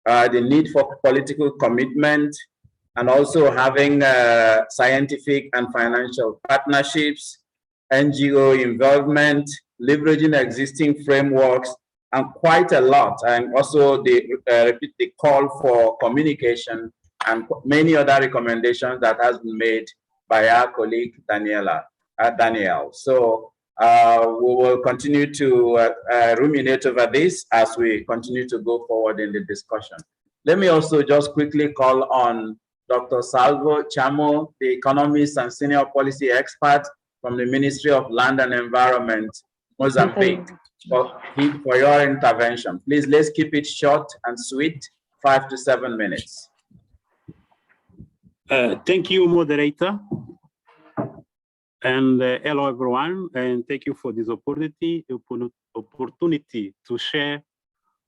The need for political commitment and also having scientific and financial partnerships, NGO involvement, leveraging existing frameworks, and quite a lot. And also repeat the call for communication and many other recommendations that has been made by our colleague Daniel. So we will continue to ruminate over this as we continue to go forward in the discussion. Let me also just quickly call on Dr. Salvo Tchamo, the economist and senior policy expert from the Ministry of Land and Environment, Mozambique, for your intervention. Please, let's keep it short and sweet, 5 to 7 minutes. Thank you, moderator. And hello, everyone, and thank you for this opportunity to share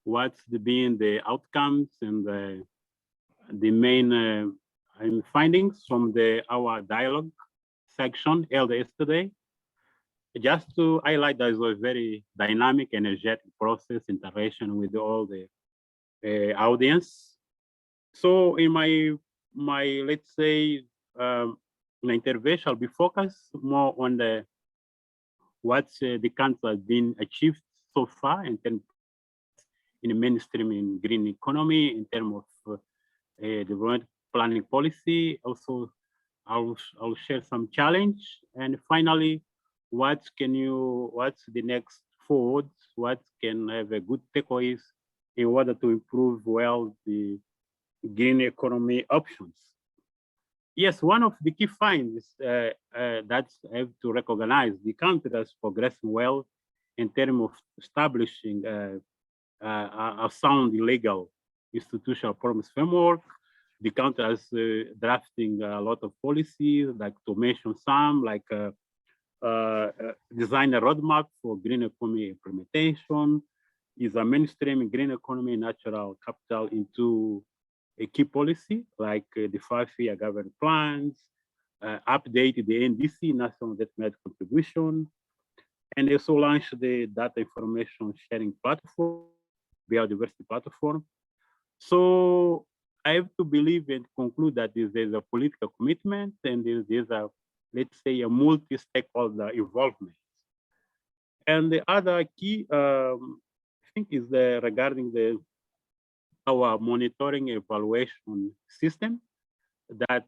what's been the outcomes and the main findings from our dialogue section held yesterday. Just to highlight, that it was a very dynamic, energetic process, interaction with all the audience. So in my let's say, my intervention will be focused more on what the country has been achieved so far in terms in the mainstream in green economy, in terms of development planning policy. Also, I'll share some challenge, and finally, what's the next forward? What can have a good takeaways in order to improve well the green economy options? Yes, one of the key finds that I have to recognize the country has progressed well in terms of establishing a sound legal institutional promise framework, the country is drafting a lot of policies, like to mention some, like design a roadmap for green economy implementation, is a mainstream green economy natural capital into a key policy, like the 5-year government plans, update the NDC, National Development Contribution, and also launch the data information sharing platform, Biodiversity platform. So I have to believe and conclude that there's a political commitment and there's a, let's say, a multi-stakeholder involvement. And the other key, I think, is regarding our monitoring evaluation system that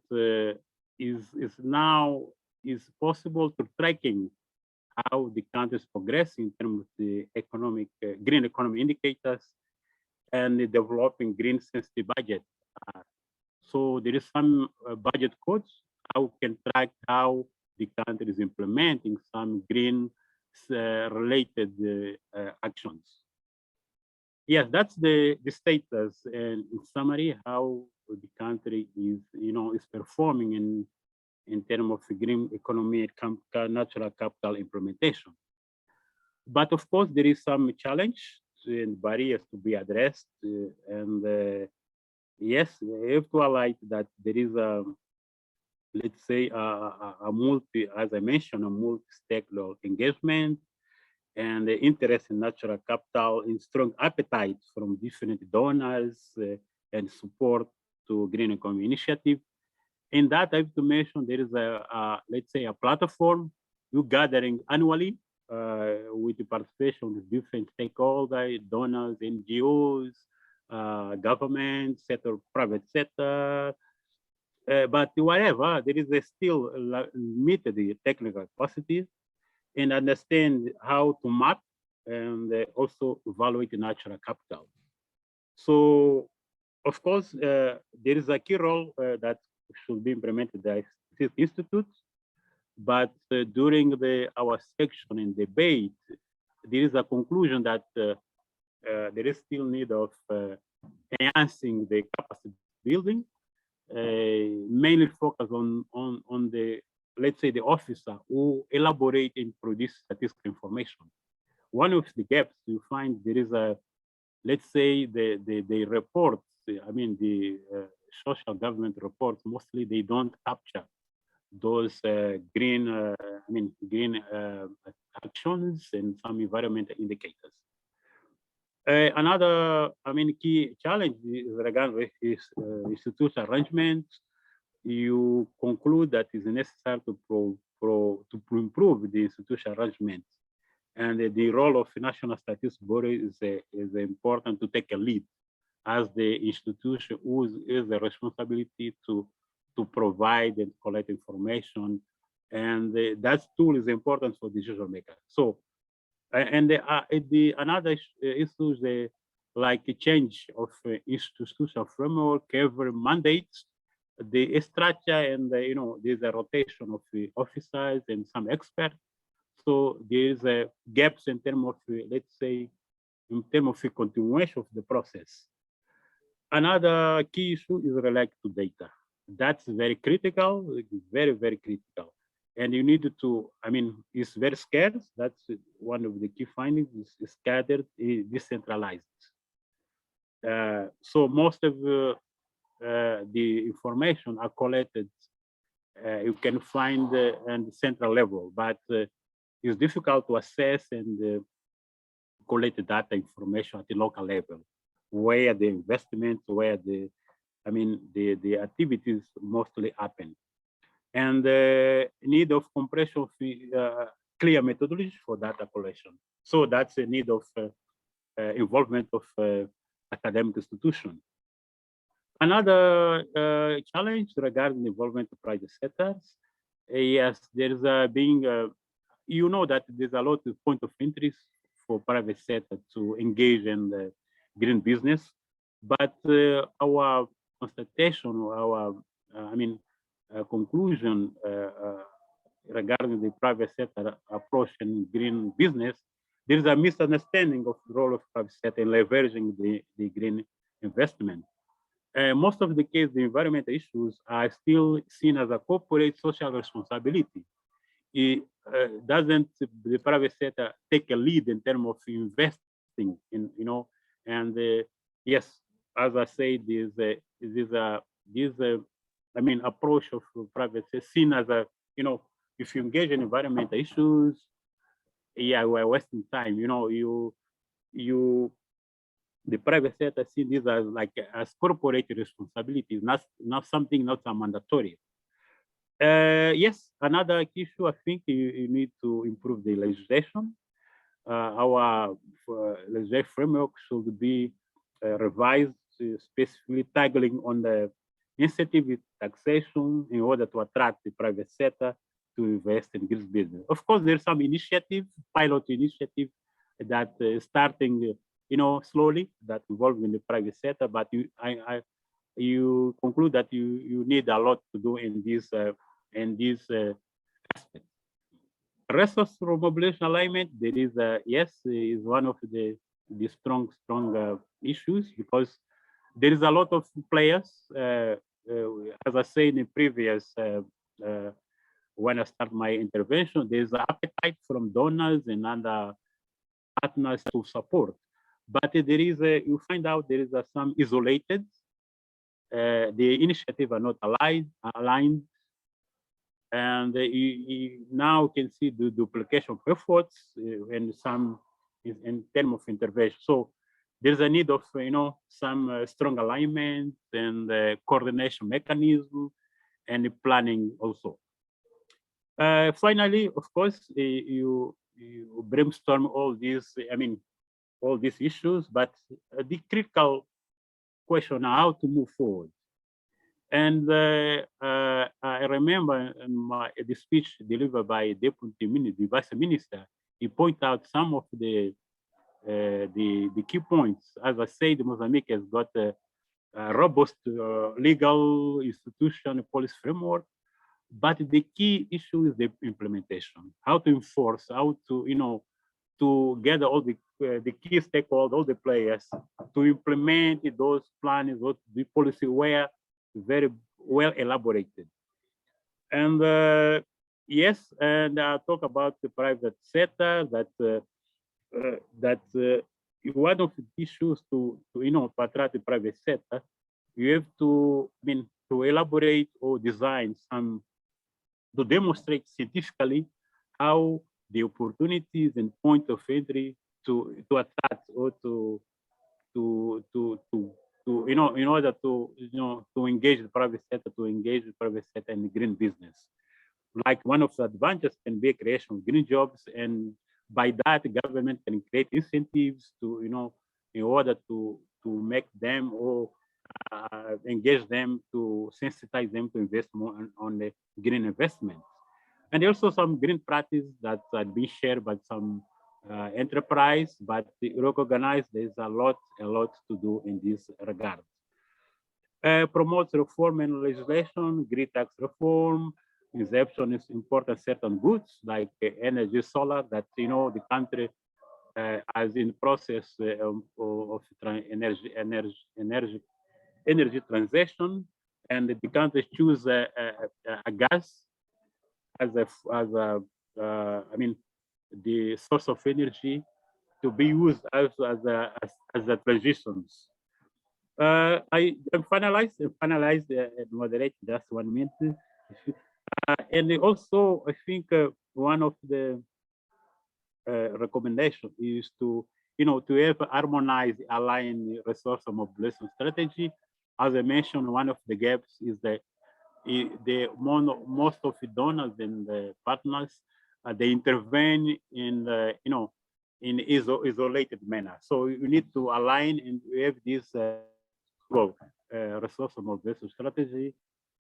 is now possible to tracking how the country is progressing in terms of the economic green economy indicators and the developing green sensitive budget. So there is some budget codes how we can track how the country is implementing some green related actions. Yes, that's the status, and in summary, how the country is, is performing in terms of green economy and natural capital implementation. But of course, there is some challenge and barriers to be addressed, and yes, I have to highlight that there is a, let's say, a multi, as I mentioned, a multi-stakeholder engagement and the interest in natural capital in strong appetite from different donors and support to green economy initiative. In that, I have to mention there is let's say, a platform you gathering annually with the participation of different stakeholders, donors, NGOs, government sector, private sector. But whatever, there is still limited technical capacity and understand how to map and also evaluate the natural capital. So, of course, there is a key role that should be implemented by this institute, but during our section and debate, there is a conclusion that there is still need of enhancing the capacity building, mainly focus on the, let's say, the officer who elaborate and produce statistical information. One of the gaps you find there is a, let's say, the reports, I mean, the social government reports, mostly they don't capture those green actions and some environmental indicators. Another, key challenge is regarding institutional arrangements. You conclude that it's necessary to improve the institutional arrangements, and the role of national statistics body is important to take a lead as the institution who is the responsibility to provide and collect information, and that tool is important for decision makers. So, and another issue is like a change of institutional framework every mandate. The structure and there's a rotation of the officers and some experts. So there's a gaps in terms of, let's say, in terms of the continuation of the process. Another key issue is related to data. That's very critical, very, very critical. And you need to, it's very scarce. That's one of the key findings, is scattered, decentralized. So most of the information are collected, you can find at the central level, but it's difficult to assess and collect the data information at the local level, where the investments, where the activities mostly happen. And need of compression of clear methodology for data collection. So that's a need of involvement of academic institutions. Another challenge regarding the involvement of private sectors, yes, there's you know that there's a lot of point of interest for private sector to engage in green business, but our constatation, our conclusion regarding the private sector approach in green business, there is a misunderstanding of the role of private sector in leveraging the green investment. most of the cases, the environmental issues are still seen as a corporate social responsibility. It doesn't the private sector take a lead in terms of investing in, and yes, as I say, approach of private sector seen as a, if you engage in environmental issues, yeah, we're wasting time. The private sector see this as like as corporate responsibilities, not something not a mandatory. Yes, another issue, I think you need to improve the legislation. Our legislative framework should be revised, specifically tackling on the incentive taxation in order to attract the private sector to invest in green business. Of course, there's some initiative, pilot initiative that starting, slowly, that involving the private sector, but you conclude that you need a lot to do in this aspect. Resource mobilization alignment, there is is one of the strong issues, because there is a lot of players. As I said in the previous, when I start my intervention, there is an appetite from donors and other partners to support, but there is you find out there is some isolated. The initiative are not aligned, and you now can see the duplication of efforts and some in terms of intervention. So there's a need of some strong alignment and coordination mechanism and planning also. Finally, of course, you brainstorm all these, all these issues, but the critical question how to move forward. And I remember in the speech delivered by the Vice Minister, he pointed out some of the key points. As I said, Mozambique has got a robust legal institution policy framework, but the key issue is the implementation. How to enforce, how to to gather all the key stakeholders, all the players, to implement those plans, the policy were very well elaborated. And yes, and I talk about the private sector that one of the issues to attract the private sector, you have to to elaborate or design some to demonstrate scientifically how the opportunities and point of entry to attract or in order to engage the private sector, in the green business. Like one of the advantages can be creation of green jobs, and by that the government can create incentives to in order to make them or engage them, to sensitize them to invest more on the green investments. And also some green practice that are being shared by some enterprise, but recognize there's a lot to do in this regard. Promotes reform in legislation, green tax reform, exemption is important certain goods like energy, solar, that the country as in process of energy transition, and the country choose a gas as the source of energy to be used as a transitions. I finalize moderate just 1 minute. And also, I think one of the recommendations is to have harmonized, aligned resource mobilization strategy. As I mentioned, one of the gaps is that most of the donors and the partners they intervene in in isolated manner. So you need to align and have this resource mobilization strategy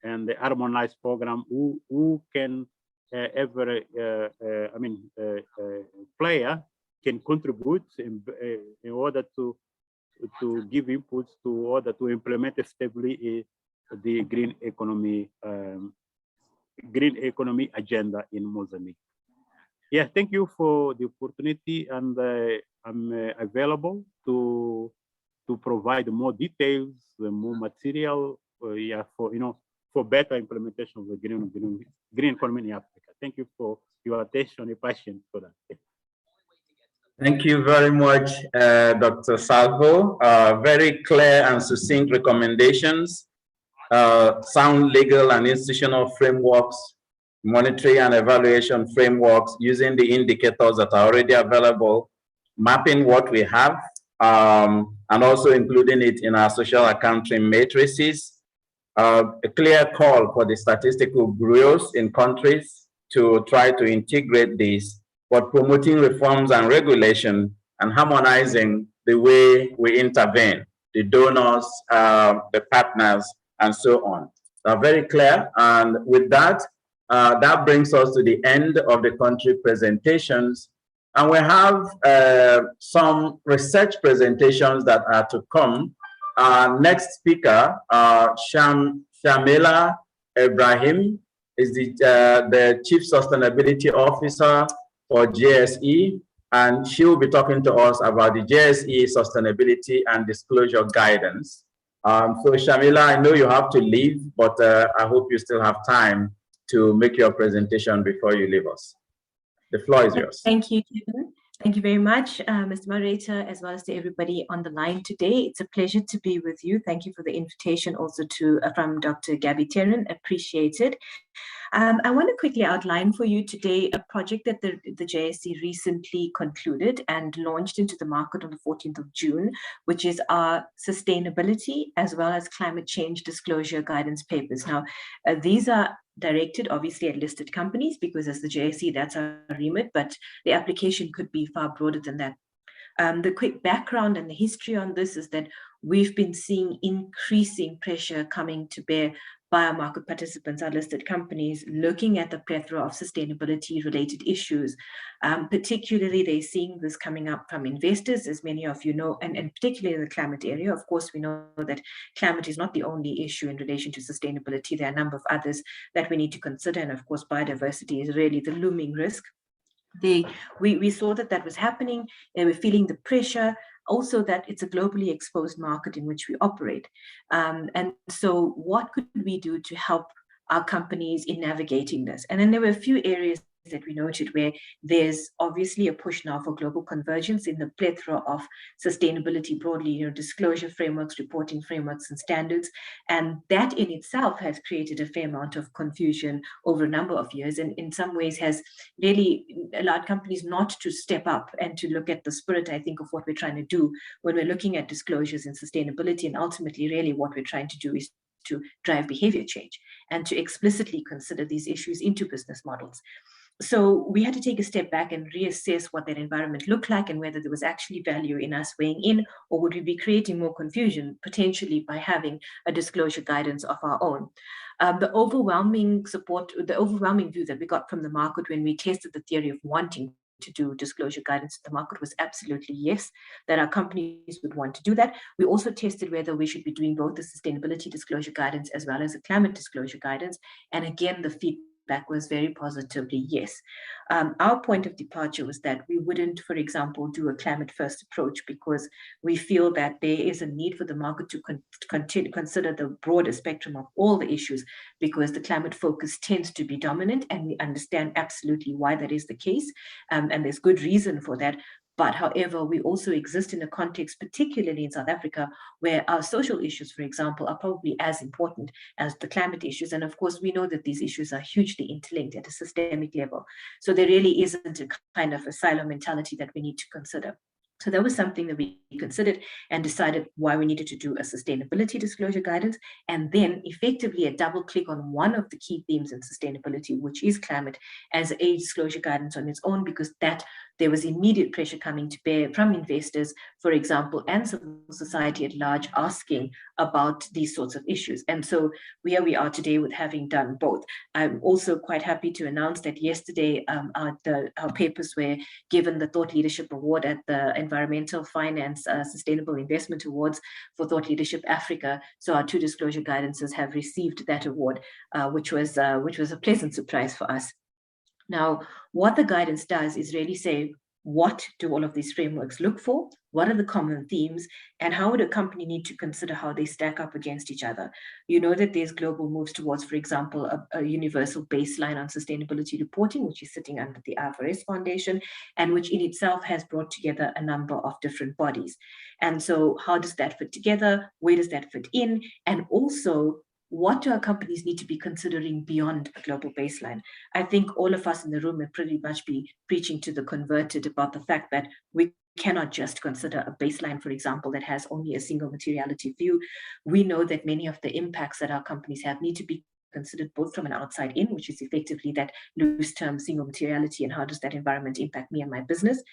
and the harmonized program who can every player can contribute in order to give inputs to order to implement effectively the green economy agenda in Mozambique. Yeah, thank you for the opportunity, and I'm available to to provide more details, more material, yeah, for better implementation of the green economy in Africa. Thank you for your attention and passion for that. Thank you very much, Dr. Salvo. Very clear and succinct recommendations, sound legal and institutional frameworks, monitoring and evaluation frameworks using the indicators that are already available, mapping what we have, and also including it in our social accounting matrices. A clear call for the statistical bureaus in countries to try to integrate this, but promoting reforms and regulation and harmonizing the way we intervene, the donors, the partners, and so on. They're very clear. And with that, that brings us to the end of the country presentations. And we have some research presentations that are to come. Next speaker, Shamila Ibrahim, is the Chief Sustainability Officer for JSE, and she will be talking to us about the JSE Sustainability and Disclosure Guidance. So Shamila, I know you have to leave, but I hope you still have time to make your presentation before you leave us. The floor is yours. Thank you, Kevin. Thank you very much, Mr. Moderator, as well as to everybody on the line today. It's a pleasure to be with you. Thank you for the invitation also from Dr. Gabby Teren, appreciated. I want to quickly outline for you today a project that the JSE recently concluded and launched into the market on the 14th of June, which is our sustainability as well as climate change disclosure guidance papers. Now, these are directed obviously at listed companies because as the JSE, that's our remit, but the application could be far broader than that. The quick background and the history on this is that we've been seeing increasing pressure coming to bear by our market participants, our listed companies, looking at the plethora of sustainability related issues. Particularly, they're seeing this coming up from investors, as many of you know, and particularly in the climate area. Of course, we know that climate is not the only issue in relation to sustainability. There are a number of others that we need to consider. And of course, biodiversity is really the looming risk. We saw that was happening. They were feeling the pressure. Also that it's a globally exposed market in which we operate. And so what could we do to help our companies in navigating this? And then there were a few areas that we noted where there's obviously a push now for global convergence in the plethora of sustainability broadly, disclosure frameworks, reporting frameworks and standards. And that in itself has created a fair amount of confusion over a number of years and in some ways has really allowed companies not to step up and to look at the spirit, I think, of what we're trying to do when we're looking at disclosures and sustainability. And ultimately, really what we're trying to do is to drive behavior change and to explicitly consider these issues into business models. So we had to take a step back and reassess what that environment looked like and whether there was actually value in us weighing in, or would we be creating more confusion potentially by having a disclosure guidance of our own. The overwhelming view that we got from the market when we tested the theory of wanting to do disclosure guidance in the market was absolutely yes, that our companies would want to do that. We also tested whether we should be doing both the sustainability disclosure guidance as well as the climate disclosure guidance. And again, the feedback was very positively yes. Our point of departure was that we wouldn't, for example, do a climate first approach because we feel that there is a need for the market to consider the broader spectrum of all the issues because the climate focus tends to be dominant, and we understand absolutely why that is the case. And there's good reason for that. But however, we also exist in a context, particularly in South Africa, where our social issues, for example, are probably as important as the climate issues. And of course, we know that these issues are hugely interlinked at a systemic level. So there really isn't a kind of a silo mentality that we need to consider. So that was something that we considered and decided why we needed to do a sustainability disclosure guidance, and then effectively a double click on one of the key themes in sustainability, which is climate, as a disclosure guidance on its own, because that there was immediate pressure coming to bear from investors, for example, and civil society at large asking about these sorts of issues. And so here we are today with having done both. I'm also quite happy to announce that yesterday our papers were given the Thought Leadership Award at the Environmental Finance Sustainable Investment Awards for Thought Leadership Africa. So our two disclosure guidances have received that award, which was a pleasant surprise for us. Now, what the guidance does is really say, what do all of these frameworks look for? What are the common themes? And how would a company need to consider how they stack up against each other? You know that there's global moves towards, for example, a universal baseline on sustainability reporting, which is sitting under the Forêts Foundation, and which in itself has brought together a number of different bodies. And so how does that fit together? Where does that fit in? And also, what do our companies need to be considering beyond a global baseline? I think all of us in the room will pretty much be preaching to the converted about the fact that we cannot just consider a baseline, for example, that has only a single materiality view. We know that many of the impacts that our companies have need to be considered both from an outside in, which is effectively that loose term single materiality, and how does that environment impact me and my business?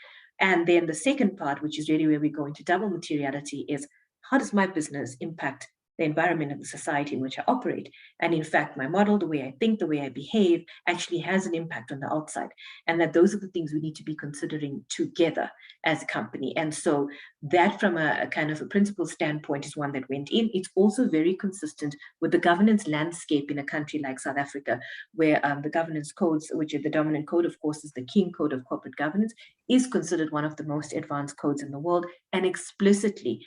And then the second part, which is really where we go into double materiality, is how does my business impact the environment and the society in which I operate? And in fact, my model, the way I think, the way I behave, actually has an impact on the outside. And that those are the things we need to be considering together as a company. And so that, from a kind of a principle standpoint, is one that went in. It's also very consistent with the governance landscape in a country like South Africa, where the governance codes, which is the dominant code, of course, is the King Code of Corporate Governance, is considered one of the most advanced codes in the world, and explicitly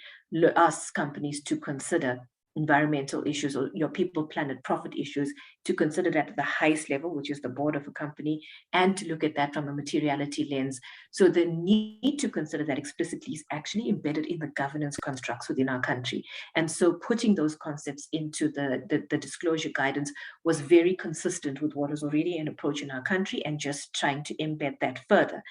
asks companies to consider environmental issues or your people, planet, profit issues, to consider that at the highest level, which is the board of a company, and to look at that from a materiality lens. So the need to consider that explicitly is actually embedded in the governance constructs within our country. And so putting those concepts into the disclosure guidance was very consistent with what was already an approach in our country, and just trying to embed that further.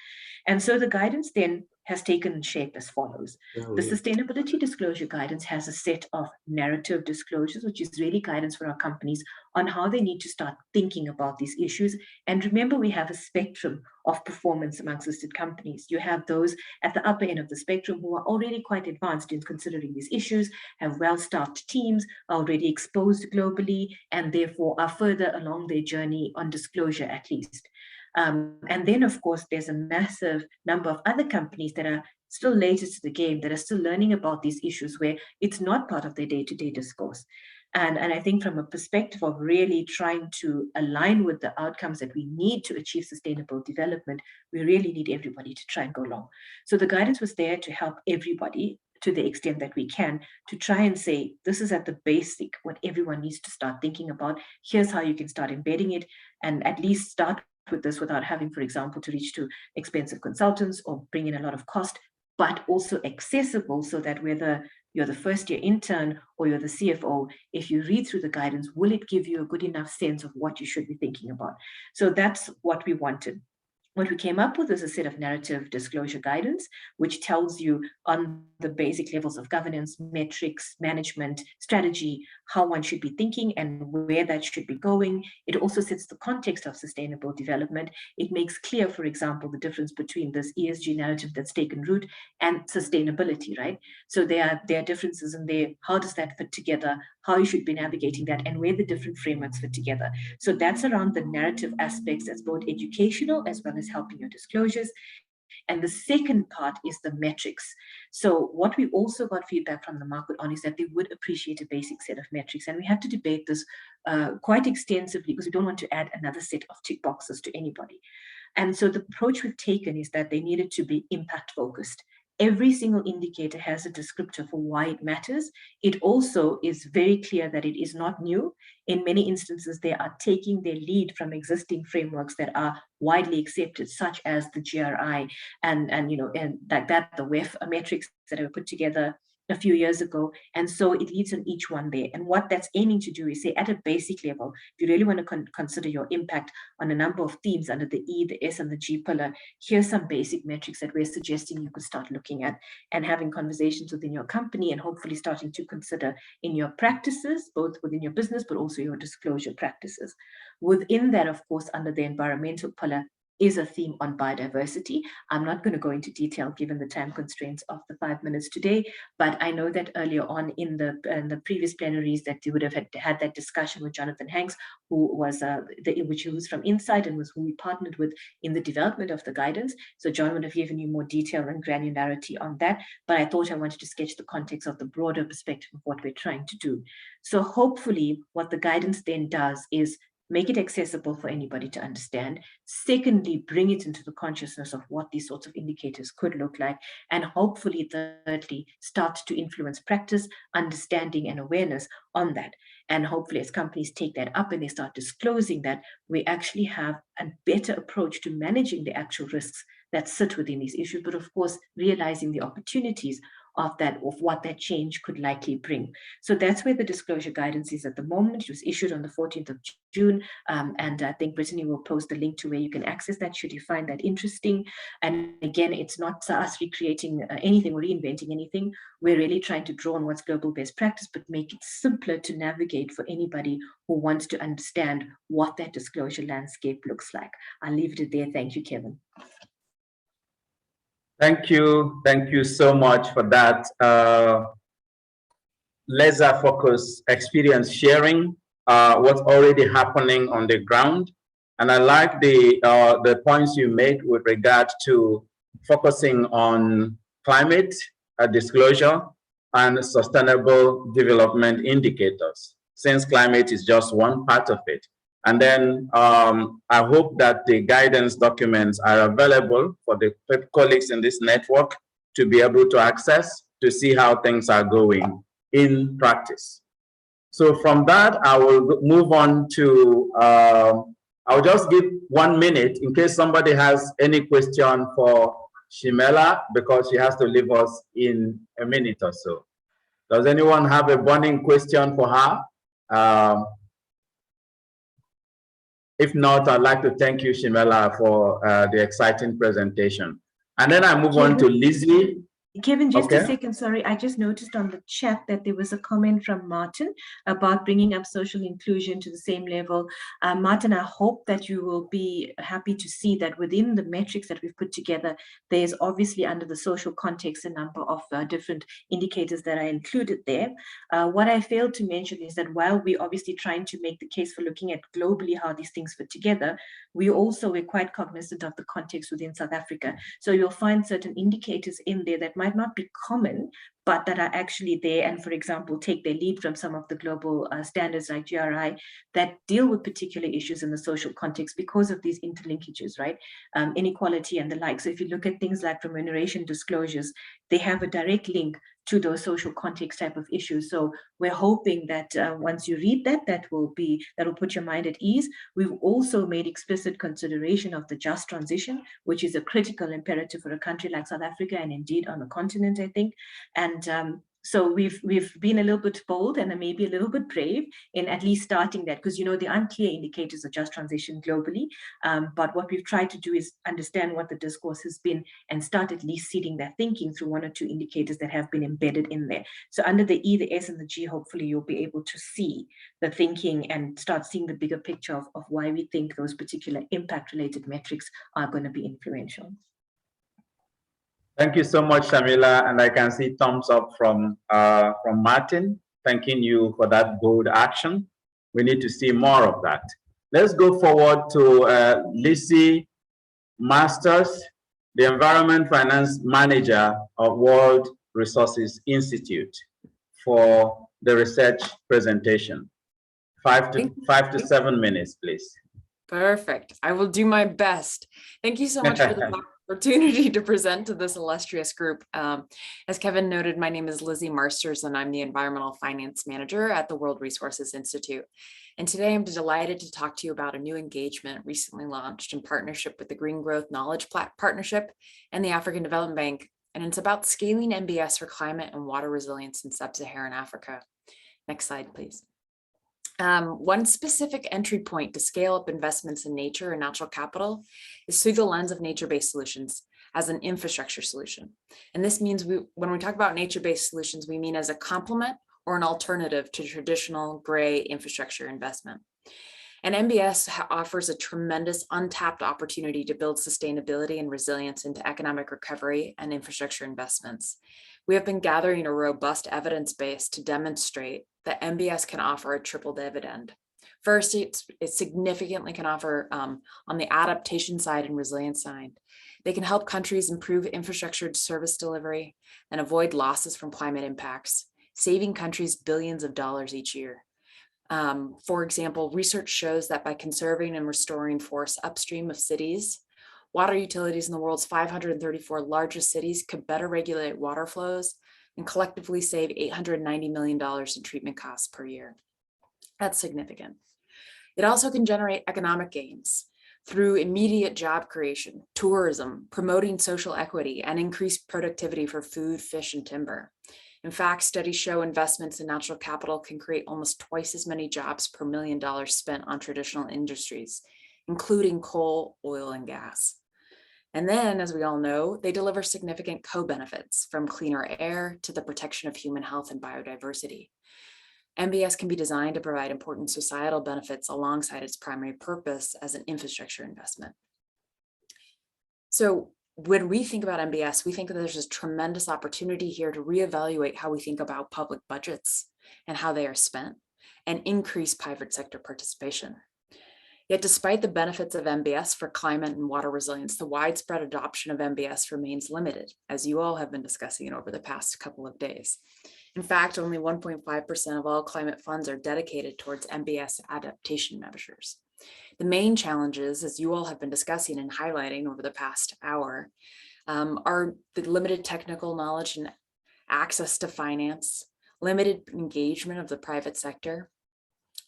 And so the guidance then has taken shape as follows. The sustainability disclosure guidance has a set of narrative disclosures, which is really guidance for our companies on how they need to start thinking about these issues. And remember, we have a spectrum of performance amongst listed companies. You have those at the upper end of the spectrum who are already quite advanced in considering these issues, have well-staffed teams, are already exposed globally, and therefore are further along their journey on disclosure at least. And then, of course, there's a massive number of other companies that are still latest to the game, that are still learning about these issues, where it's not part of their day-to-day discourse. And I think from a perspective of really trying to align with the outcomes that we need to achieve sustainable development, we really need everybody to try and go along. So the guidance was there to help everybody to the extent that we can, to try and say, this is at the basic, what everyone needs to start thinking about. Here's how you can start embedding it, and at least start with this without having, for example, to reach to expensive consultants or bring in a lot of cost, but also accessible, so that whether you're the first year intern or you're the CFO, if you read through the guidance, will it give you a good enough sense of what you should be thinking about? So that's what we wanted. What we came up with is a set of narrative disclosure guidance, which tells you on the basic levels of governance, metrics, management, strategy, how one should be thinking and where that should be going. It also sets the context of sustainable development. It makes clear, for example, the difference between this ESG narrative that's taken root and sustainability, right? So there are differences in there. How does that fit together? How you should be navigating that, and where the different frameworks fit together. So that's around the narrative aspects, that's both educational as well as helping your disclosures. And the second part is the metrics. So what we also got feedback from the market on is that they would appreciate a basic set of metrics. And we had to debate this quite extensively, because we don't want to add another set of tick boxes to anybody. And so the approach we've taken is that they needed to be impact focused. Every single indicator has a descriptor for why it matters. It also is very clear that it is not new. In many instances, they are taking their lead from existing frameworks that are widely accepted, such as the GRI and like that, the WEF metrics that were put together a few years ago. And so it leads on each one there. And what that's aiming to do is say, at a basic level, if you really want to consider your impact on a number of themes under the E, the S, and the G pillar, here's some basic metrics that we're suggesting you could start looking at and having conversations within your company, and hopefully starting to consider in your practices, both within your business, but also your disclosure practices. Within that, of course, under the environmental pillar, is a theme on biodiversity. I'm not going to go into detail given the time constraints of the 5 minutes today, but I know that earlier on in the previous plenaries that you would have had that discussion with Jonathan Hanks, who was from Insight and was who we partnered with in the development of the guidance. So John would have given you more detail and granularity on that, but I thought I wanted to sketch the context of the broader perspective of what we're trying to do. So hopefully what the guidance then does is make it accessible for anybody to understand. Secondly, bring it into the consciousness of what these sorts of indicators could look like. And hopefully, thirdly, start to influence practice, understanding, and awareness on that. And hopefully, as companies take that up and they start disclosing that, we actually have a better approach to managing the actual risks that sit within these issues, but of course, realizing the opportunities of what that change could likely bring. So that's where the disclosure guidance is at the moment. It was issued on the 14th of June, and I think Brittany will post the link to where you can access that should you find that interesting. And again, it's not us recreating anything or reinventing anything. We're really trying to draw on what's global best practice, but make it simpler to navigate for anybody who wants to understand what that disclosure landscape looks like. I'll leave it there. Thank you, Kevin. Thank you so much for that laser focus experience sharing, what's already happening on the ground. And I like the points you made with regard to focusing on climate disclosure and sustainable development indicators, since climate is just one part of it. And then I hope that the guidance documents are available for the colleagues in this network to be able to access to see how things are going in practice. So from that, I will move on to, I'll just give 1 minute in case somebody has any question for Shimela, because she has to leave us in a minute or so. Does anyone have a burning question for her? If not, I'd like to thank you, Shimela, for the exciting presentation. And then I move on to Lizzie. Kevin, just a second, sorry. I just noticed on the chat that there was a comment from Martin about bringing up social inclusion to the same level. Martin, I hope that you will be happy to see that within the metrics that we've put together, there's obviously under the social context a number of different indicators that are included there. What I failed to mention is that while we're obviously trying to make the case for looking at globally how these things fit together, we're quite cognizant of the context within South Africa. So you'll find certain indicators in there that might not be common, but that are actually there and, for example, take their lead from some of the global standards like GRI that deal with particular issues in the social context because of these interlinkages, right? Inequality and the like. So if you look at things like remuneration disclosures, they have a direct link to those social context type of issues. So we're hoping that once you read that, that'll put your mind at ease. We've also made explicit consideration of the just transition, which is a critical imperative for a country like South Africa and indeed on the continent, I think. And so we've been a little bit bold and maybe a little bit brave in at least starting that, because the unclear indicators of just transition globally. But what we've tried to do is understand what the discourse has been and start at least seeding that thinking through 1 or 2 indicators that have been embedded in there. So under the E, the S, and the G, hopefully you'll be able to see the thinking and start seeing the bigger picture of why we think those particular impact-related metrics are going to be influential. Thank you so much, Shamila, and I can see thumbs up from Martin, thanking you for that bold action. We need to see more of that. Let's go forward to Lizzie Masters, the Environment Finance Manager of World Resources Institute, for the research presentation. 5 to 7 minutes, please. Perfect. I will do my best. Thank you so much for the opportunity to present to this illustrious group. As Kevin noted, my name is Lizzie Marsters, and I'm the Environmental Finance Manager at the World Resources Institute. And today I'm delighted to talk to you about a new engagement recently launched in partnership with the Green Growth Knowledge Partnership and the African Development Bank. And it's about scaling MBS for climate and water resilience in sub-Saharan Africa. Next slide, please. One specific entry point to scale up investments in nature and natural capital is through the lens of nature-based solutions as an infrastructure solution. And this means when we talk about nature-based solutions, we mean as a complement or an alternative to traditional gray infrastructure investment. And MBS offers a tremendous untapped opportunity to build sustainability and resilience into economic recovery and infrastructure investments. We have been gathering a robust evidence base to demonstrate that MBS can offer a triple dividend. First, it significantly can offer on the adaptation side and resilience side. They can help countries improve infrastructure service delivery and avoid losses from climate impacts, saving countries billions of dollars each year. For example, research shows that by conserving and restoring forests upstream of cities, water utilities in the world's 534 largest cities could better regulate water flows and collectively save $890 million in treatment costs per year. That's significant. It also can generate economic gains through immediate job creation, tourism, promoting social equity, and increased productivity for food, fish, and timber. In fact, studies show investments in natural capital can create almost twice as many jobs per $1 million spent on traditional industries, including coal, oil, and gas. And then, as we all know, they deliver significant co-benefits from cleaner air to the protection of human health and biodiversity. MBS can be designed to provide important societal benefits alongside its primary purpose as an infrastructure investment. So when we think about MBS, we think that there's a tremendous opportunity here to reevaluate how we think about public budgets and how they are spent and increase private sector participation. Yet despite the benefits of MBS for climate and water resilience, the widespread adoption of MBS remains limited, as you all have been discussing over the past couple of days. In fact, only 1.5% of all climate funds are dedicated towards MBS adaptation measures. The main challenges, as you all have been discussing and highlighting over the past hour, are the limited technical knowledge and access to finance, limited engagement of the private sector,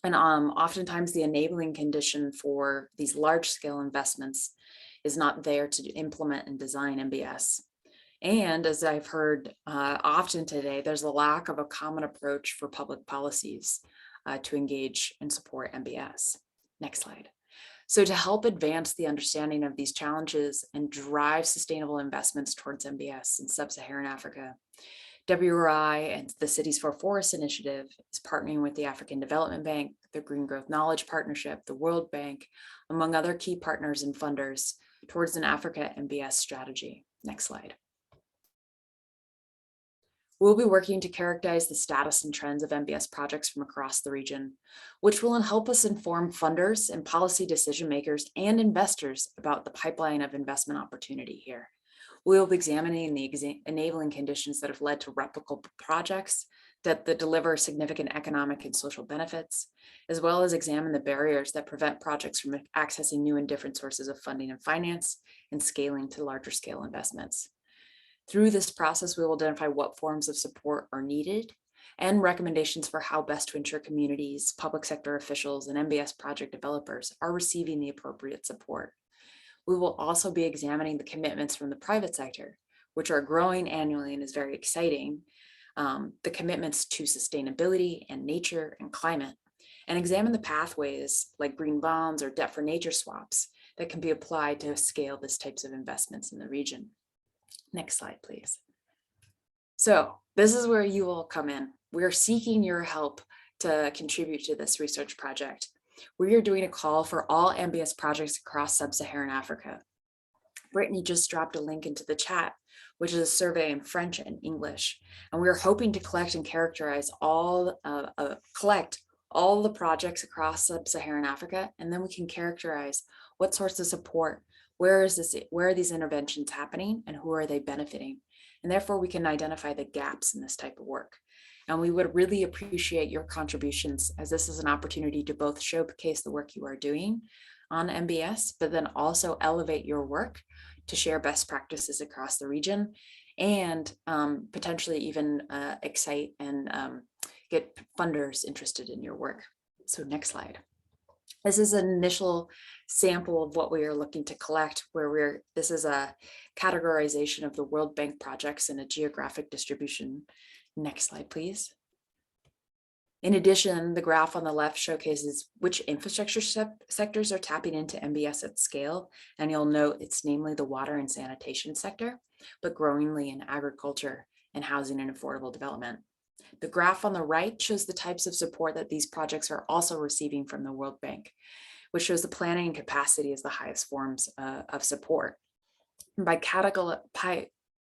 and oftentimes the enabling condition for these large-scale investments is not there to implement and design MBS. And as I've heard often today, there's a lack of a common approach for public policies to engage and support MBS. Next slide. So to help advance the understanding of these challenges and drive sustainable investments towards MBS in sub-Saharan Africa, WRI and the Cities for Forests initiative is partnering with the African Development Bank, the Green Growth Knowledge Partnership, the World Bank, among other key partners and funders towards an Africa MBS strategy. Next slide. We'll be working to characterize the status and trends of MBS projects from across the region, which will help us inform funders and policy decision makers and investors about the pipeline of investment opportunity here. We'll be examining the enabling conditions that have led to replicable projects that deliver significant economic and social benefits, as well as examine the barriers that prevent projects from accessing new and different sources of funding and finance and scaling to larger scale investments. Through this process, we will identify what forms of support are needed and recommendations for how best to ensure communities, public sector officials, and MBS project developers are receiving the appropriate support. We will also be examining the commitments from the private sector, which are growing annually and is very exciting, the commitments to sustainability and nature and climate, and examine the pathways like green bonds or debt for nature swaps that can be applied to scale these types of investments in the region. Next slide, please. So this is where you all come in. We're seeking your help to contribute to this research project. We are doing a call for all MBS projects across sub-Saharan Africa. Brittany just dropped a link into the chat, which is a survey in French and English. And we're hoping to collect and characterize all the projects across sub-Saharan Africa, and then we can characterize what sorts of support, where are these interventions happening, and who are they benefiting? And therefore we can identify the gaps in this type of work. And we would really appreciate your contributions, as this is an opportunity to both showcase the work you are doing on MBS, but then also elevate your work to share best practices across the region and potentially even excite and get funders interested in your work. So next slide. This is an initial sample of what we are looking to collect, this is a categorization of the World Bank projects in a geographic distribution. Next slide, please. In addition, the graph on the left showcases which infrastructure sectors are tapping into MBS at scale, and you'll note it's namely the water and sanitation sector, but growingly in agriculture and housing and affordable development. The graph on the right shows the types of support that these projects are also receiving from the World Bank, which shows the planning and capacity as the highest forms of support. And by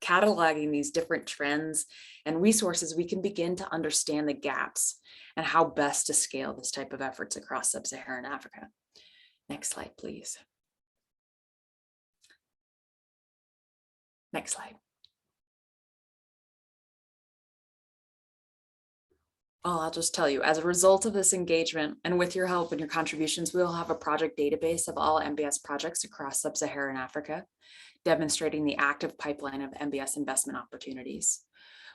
cataloging these different trends and resources, we can begin to understand the gaps and how best to scale this type of efforts across sub-Saharan Africa. Next slide, please. Next slide. Well, I'll just tell you, as a result of this engagement and with your help and your contributions, we will have a project database of all MBS projects across sub-Saharan Africa, demonstrating the active pipeline of MBS investment opportunities.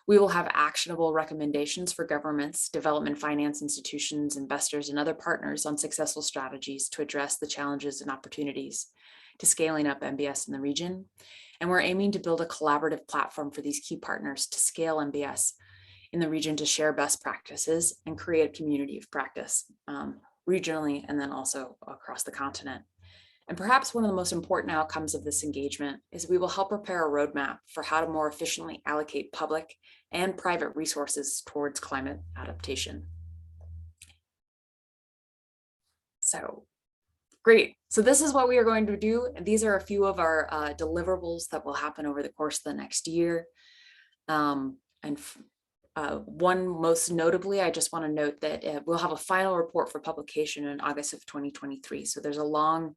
We will have actionable recommendations for governments, development finance institutions, investors, and other partners on successful strategies to address the challenges and opportunities to scaling up MBS in the region. And we're aiming to build a collaborative platform for these key partners to scale MBS in the region, to share best practices and create a community of practice regionally and then also across the continent. And perhaps one of the most important outcomes of this engagement is we will help prepare a roadmap for how to more efficiently allocate public and private resources towards climate adaptation. So great. So this is what we are going to do. And these are a few of our deliverables that will happen over the course of the next year. One most notably, I just want to note that we'll have a final report for publication in August of 2023. So there's a long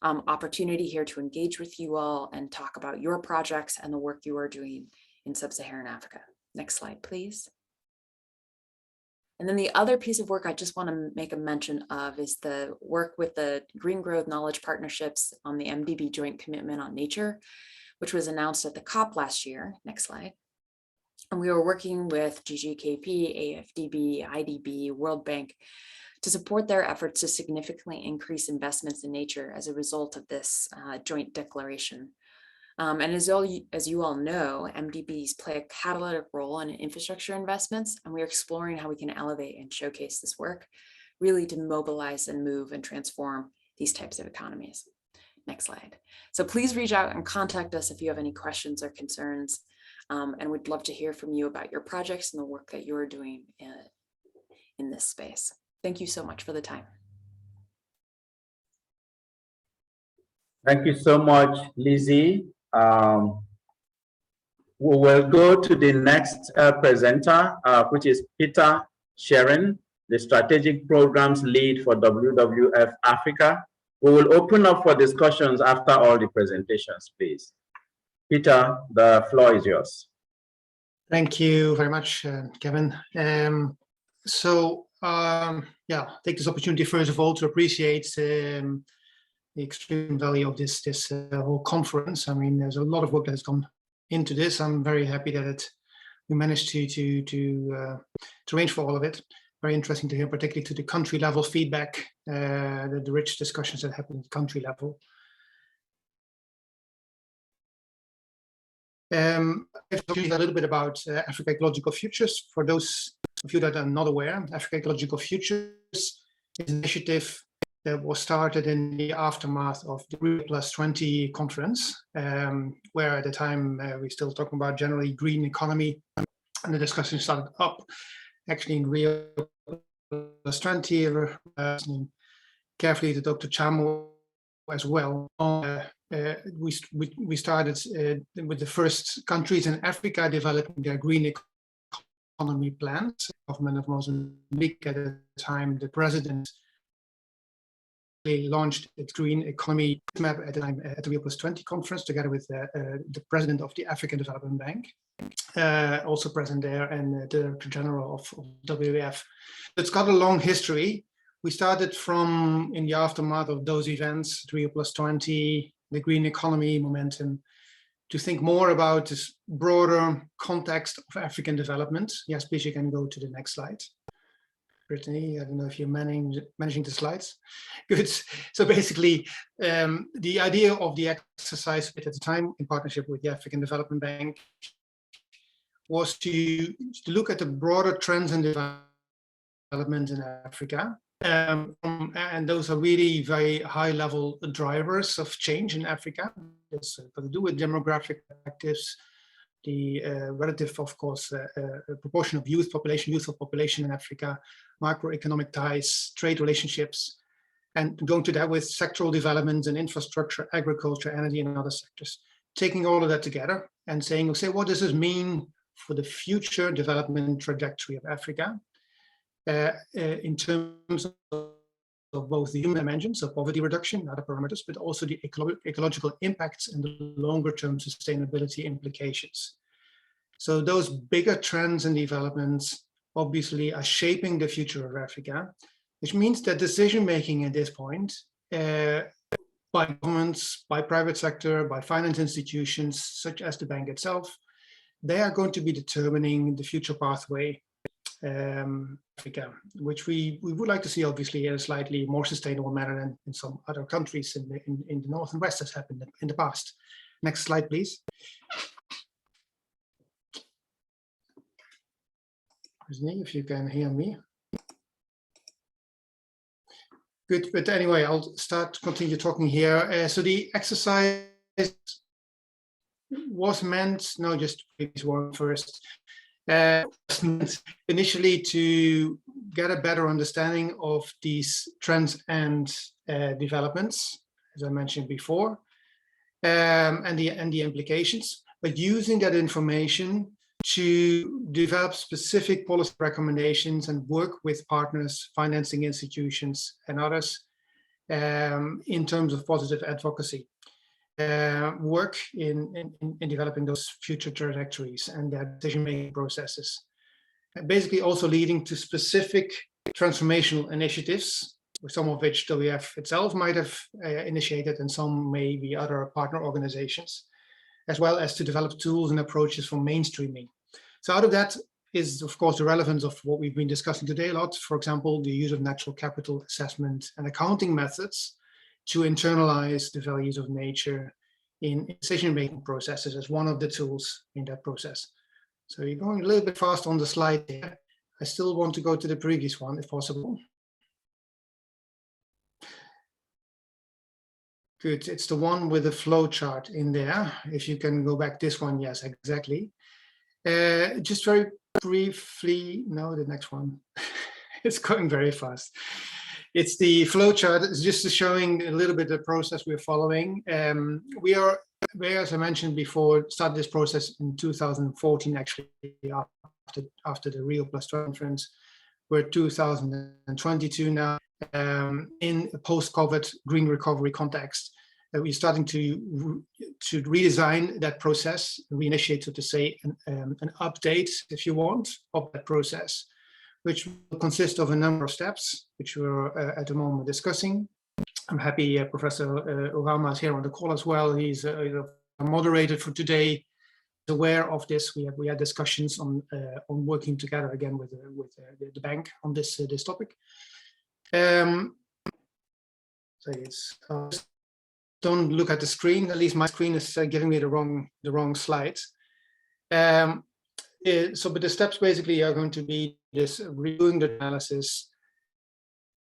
opportunity here to engage with you all and talk about your projects and the work you are doing in sub-Saharan Africa. Next slide, please. And then the other piece of work I just want to make a mention of is the work with the Green Growth Knowledge Partnerships on the MDB Joint Commitment on Nature, which was announced at the COP last year. Next slide. And we were working with GGKP, AFDB, IDB, World Bank to support their efforts to significantly increase investments in nature as a result of this joint declaration. And as you all know, MDBs play a catalytic role in infrastructure investments, and we're exploring how we can elevate and showcase this work, really to mobilize and move and transform these types of economies. Next slide. So please reach out and contact us if you have any questions or concerns, and we'd love to hear from you about your projects and the work that you're doing in this space. Thank you so much for the time. Thank you so much, Lizzie. We will go to the next presenter, which is Peter Sharon, the Strategic Programs Lead for WWF Africa. We will open up for discussions after all the presentations, please. Peter, the floor is yours. Thank you very much, Kevin. Yeah, take this opportunity first of all to appreciate the extreme value of this whole conference. I mean, there's a lot of work that has gone into this. I'm very happy that we managed to arrange for all of it. Very interesting to hear, particularly to the country level feedback, the rich discussions that happen at the country level. I'll talk a little bit about Africa Ecological Futures. For those of you that are not aware, Africa Ecological Futures is an initiative that was started in the aftermath of the Rio +20 conference, where at the time we're still talking about generally green economy, and the discussion started up actually in Rio +20, listening carefully to Dr. Tchamo as well. We started with the first countries in Africa developing their green economy plans. The government of Mozambique at the time, the president, they launched its green economy map at the time at the Rio +20 conference, together with the president of the African Development Bank, also present there, and the Director General of WWF. It's got a long history. We started from in the aftermath of those events, Rio +20, the green economy momentum, to think more about this broader context of African development. Yes, please, you can go to the next slide. Brittany, I don't know if you're managing the slides. Good. So basically, the idea of the exercise at the time, in partnership with the African Development Bank, was to look at the broader trends and development in Africa. And those are really very high-level drivers of change in Africa. It's got to do with demographic factors, the relative, of course, proportion of youthful population in Africa, macroeconomic ties, trade relationships, and going to that with sectoral developments and infrastructure, agriculture, energy, and other sectors. Taking all of that together and saying, okay, what does this mean for the future development trajectory of Africa? In terms of both the human dimensions of poverty reduction and other parameters, but also the ecological impacts and the longer-term sustainability implications. So those bigger trends and developments obviously are shaping the future of Africa, which means that decision-making at this point by governments, by private sector, by finance institutions, such as the bank itself, they are going to be determining the future pathway Africa, which we would like to see obviously in a slightly more sustainable manner than in some other countries in the North and West has happened in the past. Next slide, please. If you can hear me. Good, but anyway, I'll continue talking here. So the exercise was meant, no, just previous one first, initially to get a better understanding of these trends and developments, as I mentioned before, and the implications, but using that information to develop specific policy recommendations and work with partners, financing institutions, and others in terms of positive advocacy. Work in developing those future trajectories and their decision-making processes. Basically also leading to specific transformational initiatives, some of which WF itself might have initiated and some may be other partner organizations, as well as to develop tools and approaches for mainstreaming. So out of that is, of course, the relevance of what we've been discussing today a lot. For example, the use of natural capital assessment and accounting methods to internalize the values of nature in decision-making processes as one of the tools in that process. So you're going a little bit fast on the slide there. I still want to go to the previous one if possible. Good, it's the one with the flow chart in there. If you can go back this one, yes, exactly. Just very briefly, no, the next one. It's going very fast. It's the flow chart. It's just showing a little bit the process we're following. We are, as I mentioned before, started this process in 2014, actually, after the Rio +12 conference. We're 2022 now, in a post-COVID green recovery context. We're starting to redesign that process, reinitiate, so to say, an update, if you want, of that process, which will consist of a number of steps, which we're at the moment discussing. I'm happy Professor Urama is here on the call as well. He's a moderator for today, aware of this. We had discussions on working together again with the bank on this topic. So it's don't look at the screen. At least my screen is giving me the wrong slides. But the steps basically are going to be this: reviewing the analysis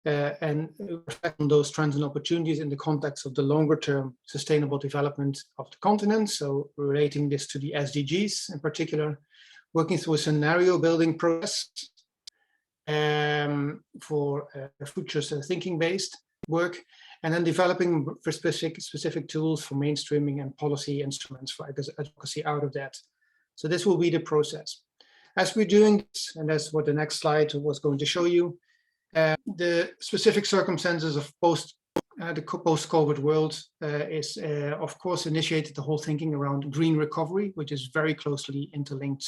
and reflect on those trends and opportunities in the context of the longer-term sustainable development of the continent. So relating this to the SDGs in particular, working through a scenario building process for futures thinking-based work, and then developing for specific tools for mainstreaming and policy instruments for advocacy out of that. So this will be the process. As we're doing this, and that's what the next slide was going to show you, the specific circumstances of the post-COVID world is, of course, initiated the whole thinking around green recovery, which is very closely interlinked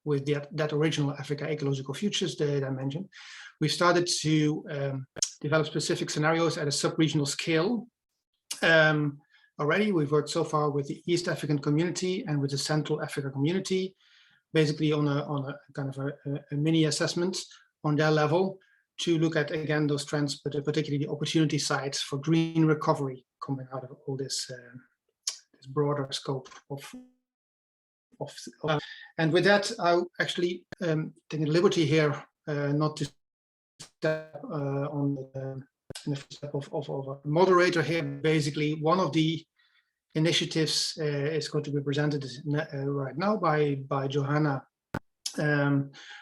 with that original Africa Ecological Futures that I mentioned. We started to develop specific scenarios at a sub-regional scale. Already, we've worked so far with the East African community and with the Central Africa community, basically on a kind of a mini assessment on their level to look at, again, those trends, but particularly the opportunity sides for green recovery coming out of all this, this broader scope of and with that, I'll actually take the liberty here not to step on the step of a moderator here. Basically, one of the initiatives is going to be presented right now by Johanna,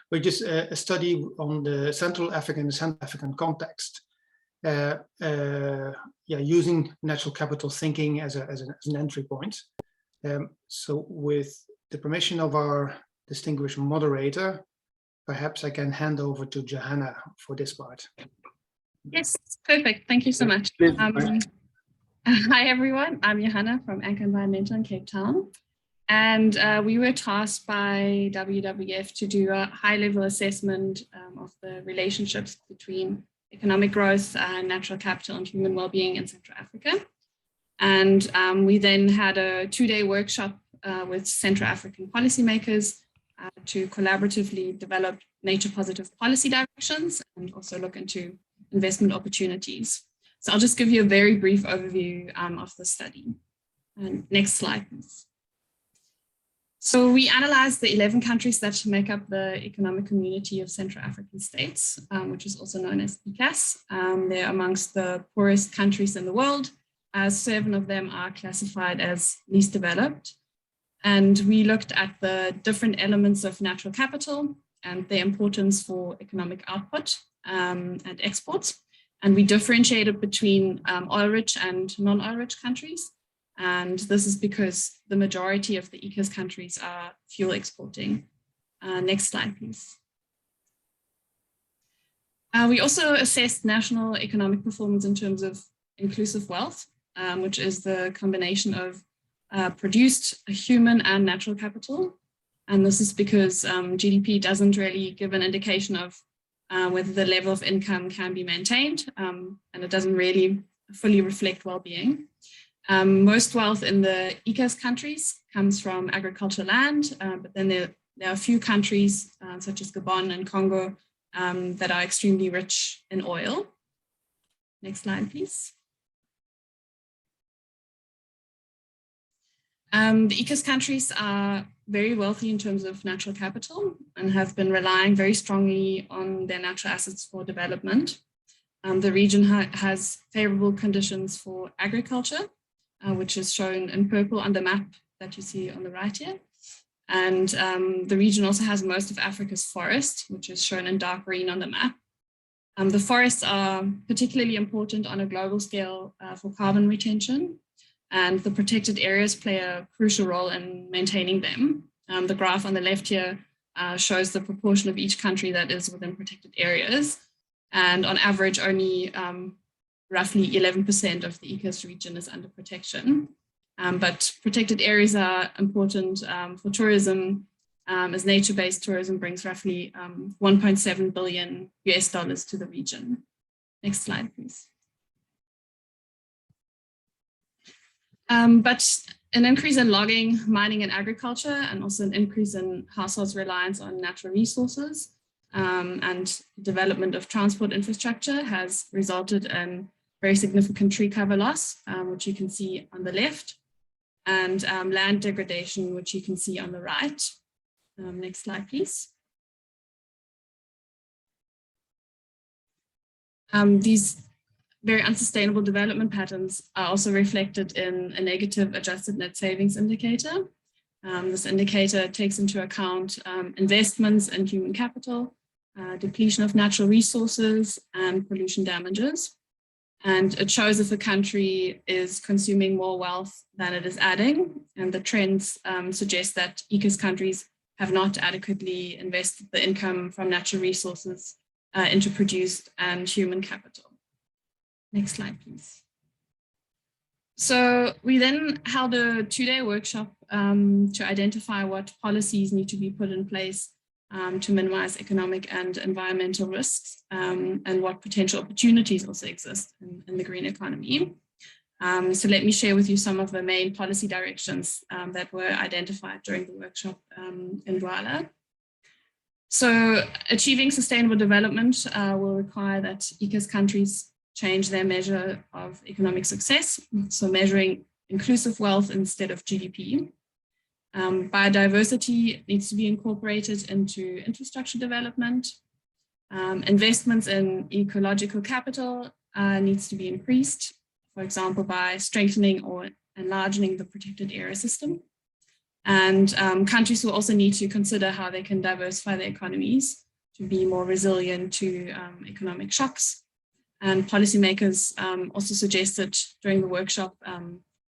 which is a study on the Central African context, using natural capital thinking as an entry point. So with the permission of our distinguished moderator, perhaps I can hand over to Johanna for this part. Yes, perfect. Thank you so much. Hi, everyone. I'm Johanna from Anchor Environmental in Cape Town. And we were tasked by WWF to do a high-level assessment of the relationships between economic growth, natural capital, and human well-being in Central Africa. And we then had a 2-day workshop with Central African policymakers to collaboratively develop nature-positive policy directions and also look into investment opportunities. So I'll just give you a very brief overview of the study. And next slide, please. So we analyzed the 11 countries that make up the Economic Community of Central African States, which is also known as ECAS. They're amongst the poorest countries in the world, as 7 of them are classified as least developed. And we looked at the different elements of natural capital and their importance for economic output and exports. And we differentiated between oil-rich and non-oil-rich countries. And this is because the majority of the ECAS countries are fuel exporting. Next slide, please. We also assessed national economic performance in terms of inclusive wealth, which is the combination of produced human and natural capital. And this is because GDP doesn't really give an indication of whether the level of income can be maintained, and it doesn't really fully reflect well-being. Most wealth in the ECAS countries comes from agricultural land, but then there are a few countries such as Gabon and Congo that are extremely rich in oil. Next slide, please. The ECAS countries are very wealthy in terms of natural capital and have been relying very strongly on their natural assets for development. The region has favorable conditions for agriculture, which is shown in purple on the map that you see on the right here. And the region also has most of Africa's forest, which is shown in dark green on the map. The forests are particularly important on a global scale for carbon retention, and the protected areas play a crucial role in maintaining them. The graph on the left here shows the proportion of each country that is within protected areas. And on average, only roughly 11% of the ECAS region is under protection. But protected areas are important for tourism, as nature-based tourism brings roughly $1.7 billion to the region. Next slide, please. But an increase in logging, mining, and agriculture, and also an increase in households' reliance on natural resources and development of transport infrastructure has resulted in very significant tree cover loss, which you can see on the left, and land degradation, which you can see on the right. Next slide, please. These very unsustainable development patterns are also reflected in a negative adjusted net savings indicator. This indicator takes into account investments in human capital, depletion of natural resources, and pollution damages. And it shows if a country is consuming more wealth than it is adding. And the trends suggest that ECAS countries have not adequately invested the income from natural resources into produced and human capital. Next slide, please. So we then held a 2-day workshop to identify what policies need to be put in place to minimize economic and environmental risks, and what potential opportunities also exist in the green economy. So let me share with you some of the main policy directions that were identified during the workshop in Brühl. So achieving sustainable development will require that ECAS countries change their measure of economic success, so measuring inclusive wealth instead of GDP. Biodiversity needs to be incorporated into infrastructure development. Investments in ecological capital needs to be increased, for example, by strengthening or enlarging the protected area system. And countries will also need to consider how they can diversify their economies to be more resilient to economic shocks. And policymakers also suggested during the workshop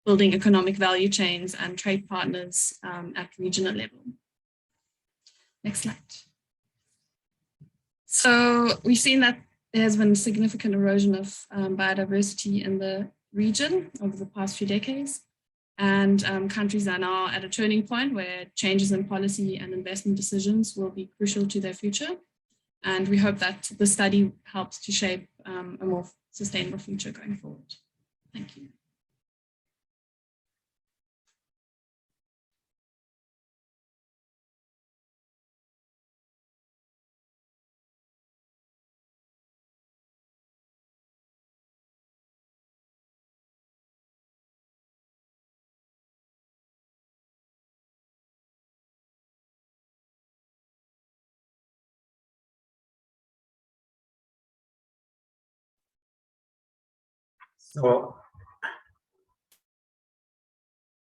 building economic value chains and trade partners at regional level. Next slide. So we've seen that there has been significant erosion of biodiversity in the region over the past few decades. And countries are now at a turning point where changes in policy and investment decisions will be crucial to their future. And we hope that the study helps to shape a more sustainable future going forward. Thank you. So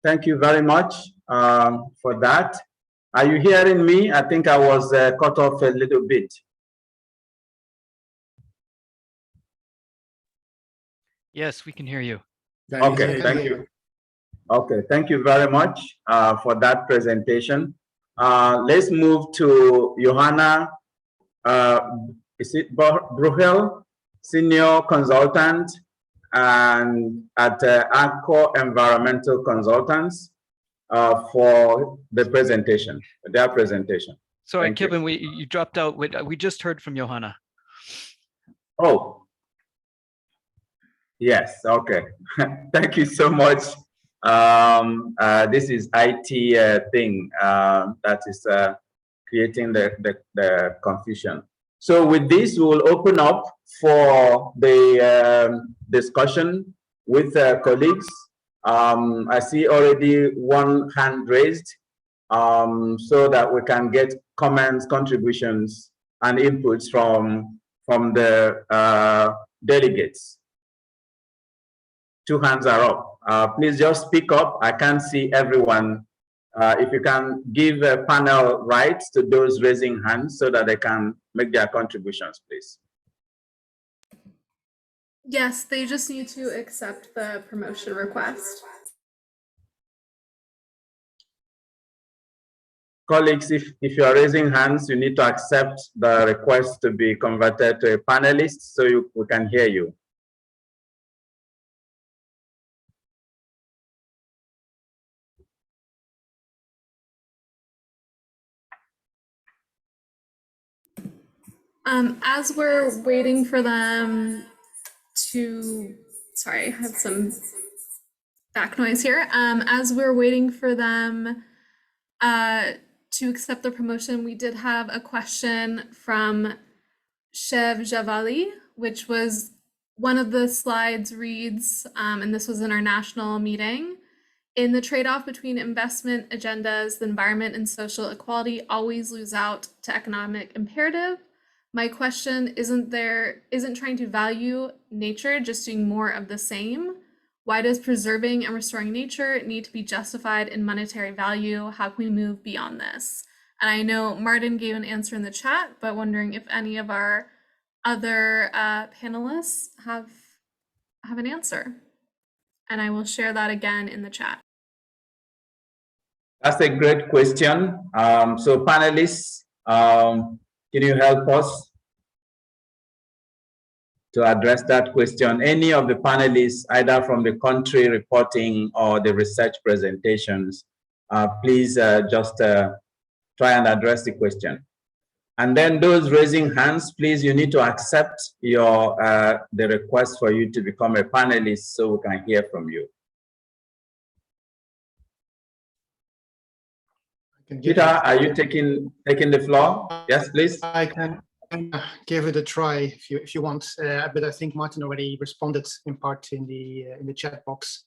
thank you very much for that. Are you hearing me? I think I was cut off a little bit. Yes, we can hear you. Okay, thank you. Okay, thank you very much for that presentation. Let's move to Johanna. Is it Brühl, Senior Consultant and at ACODE Environmental Consultants for the presentation, their presentation. Sorry, Thank Kevin, you dropped out. We just heard from Johanna. Oh, yes, okay. Thank you so much. This is IT thing that is creating the confusion. So with this, we will open up for the discussion with colleagues. I see already one hand raised so that we can get comments, contributions, and inputs from the delegates. Two hands are up. Please just speak up. I can't see everyone. If you can give a panel rights to those raising hands so that they can make their contributions, please. Yes, they just need to accept the promotion request. Colleagues, if you are raising hands, you need to accept the request to be converted to a panelist so we can hear you. As we're waiting for them to, sorry, I have some back noise here. As we're waiting for them to accept the promotion, we did have a question from Shev Javali, which was one of the slides reads, and this was in our national meeting, in the trade-off between investment agendas, the environment and social equality always lose out to economic imperative. My question isn't trying to value nature, just doing more of the same. Why does preserving and restoring nature need to be justified in monetary value? How can we move beyond this? And I know Martin gave an answer in the chat, but wondering if any of our other panelists have an answer. And I will share that again in the chat. That's a great question. So panelists, can you help us to address that question? Any of the panelists, either from the country reporting or the research presentations, please just try and address the question. And then those raising hands, please, you need to accept your the request for you to become a panelist so we can hear from you. Peter, are you taking the floor? Yes, please. I can give it a try if you want, but I think Martin already responded in part in the chat box.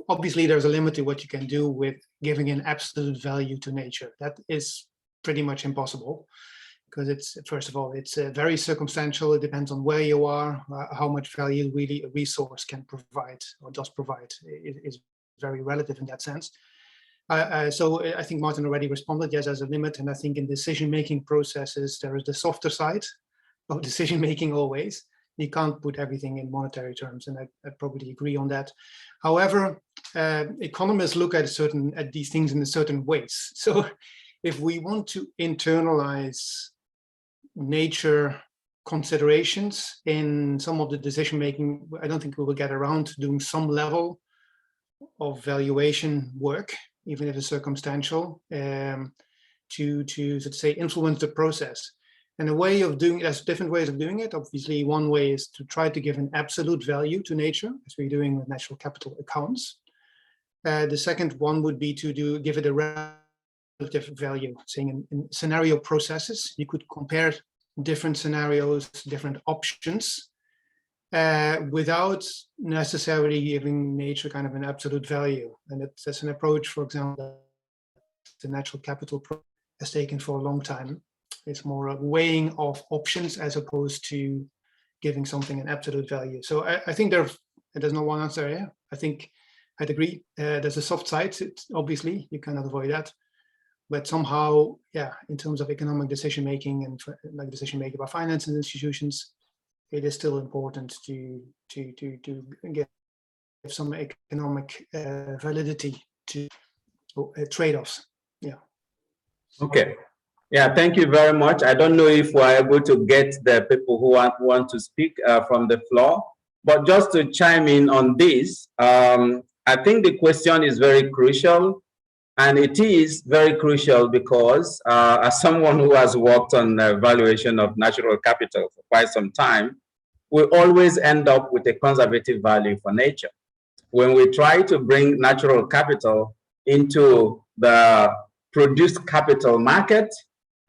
Obviously, there's a limit to what you can do with giving an absolute value to nature. That is pretty much impossible because it's, first of all, it's very circumstantial. It depends on where you are, how much value really a resource can provide or does provide. It is very relative in that sense. So I think Martin already responded, yes, there's a limit. And I think in decision-making processes, there is the softer side of decision-making always. You can't put everything in monetary terms, and I probably agree on that. However, economists look at these things in certain ways. So if we want to internalize nature considerations in some of the decision-making, I don't think we will get around to doing some level valuation work, even if it's circumstantial, to let's say influence the process. And a way of doing, there's different ways of doing it. Obviously, one way is to try to give an absolute value to nature, as we're doing with natural capital accounts. The second one would be to give it a relative value, saying in scenario processes, you could compare different scenarios, different options, without necessarily giving nature kind of an absolute value. And that's an approach, for example, the natural capital has taken for a long time. It's more a weighing of options as opposed to giving something an absolute value. So I think there's no one answer here. I think I'd agree. There's a soft side, obviously, you cannot avoid that. But somehow, yeah, in terms of economic decision making and like decision making by finance institutions, it is still important to give some economic validity to trade-offs. Yeah. Okay. Yeah, thank you very much. I don't know if we're able to get the people who want to speak from the floor, but just to chime in on this, I think the question is very crucial, and it is very crucial because as someone who has worked on the valuation of natural capital for quite some time, we always end up with a conservative value for nature. When we try to bring natural capital into the produced capital market,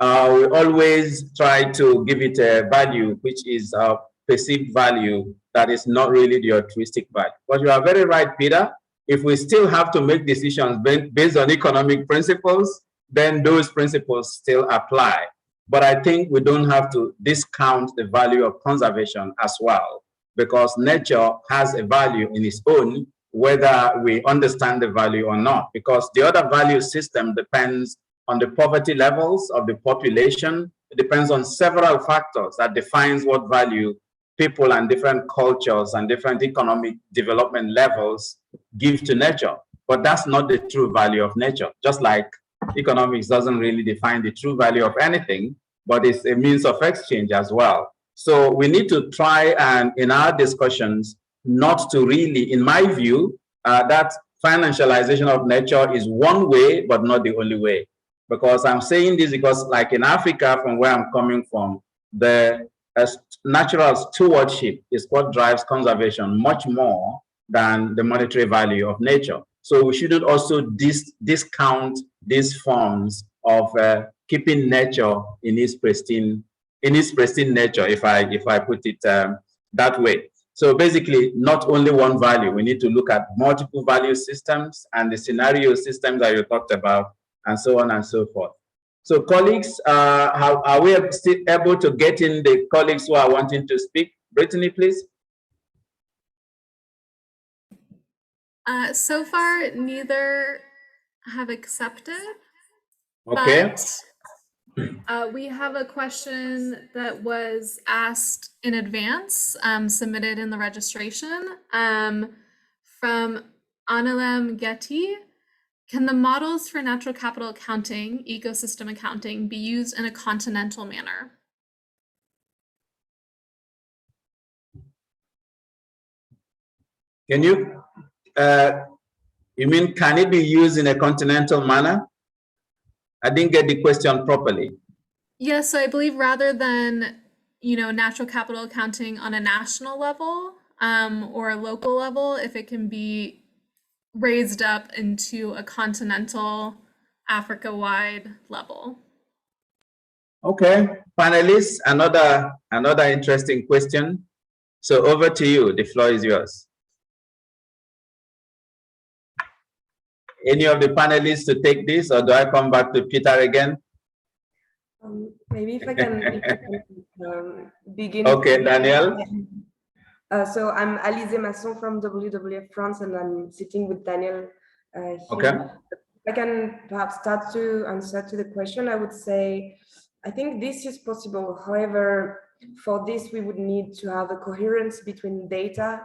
we always try to give it a value which is a perceived value that is not really the altruistic value. But you are very right, Peter. If we still have to make decisions based on economic principles, then those principles still apply. But I think we don't have to discount the value of conservation as well, because nature has a value in its own, whether we understand the value or not, because the other value system depends on the poverty levels of the population. It depends on several factors that defines what value people and different cultures and different economic development levels give to nature. But that's not the true value of nature. Just like economics doesn't really define the true value of anything, but it's a means of exchange as well. So we need to try and in our discussions, not to really, in my view, that financialization of nature is one way, but not the only way. Because I'm saying this because like in Africa, from where I'm coming from, the natural stewardship is what drives conservation much more than the monetary value of nature. So we shouldn't also discount these forms of keeping nature in its pristine nature, if I put it that way. So basically, not only one value, we need to look at multiple value systems and the scenario systems that you talked about, and so on and so forth. So colleagues, are we still able to get in the colleagues who are wanting to speak? Brittany, please. So far, neither have accepted. Okay. But we have a question that was asked in advance, submitted in the registration, from Anilem Getty. Can the models for natural capital accounting, ecosystem accounting, be used in a continental manner? Can you mean, can it be used in a continental manner? I didn't get the question properly. Yes, so I believe rather than, natural capital accounting on a national level or a local level, if it can be raised up into a continental, Africa-wide level. Okay, panelists, another interesting question. So over to you, the floor is yours. Any of the panelists to take this, or do I come back to Peter again? Maybe if I can begin. Okay, Daniel. So I'm Alizé Masson from WWF France, and I'm sitting with Daniel here. Okay. I can perhaps start to answer to the question. I would say, I think this is possible. However, for this, we would need to have a coherence between data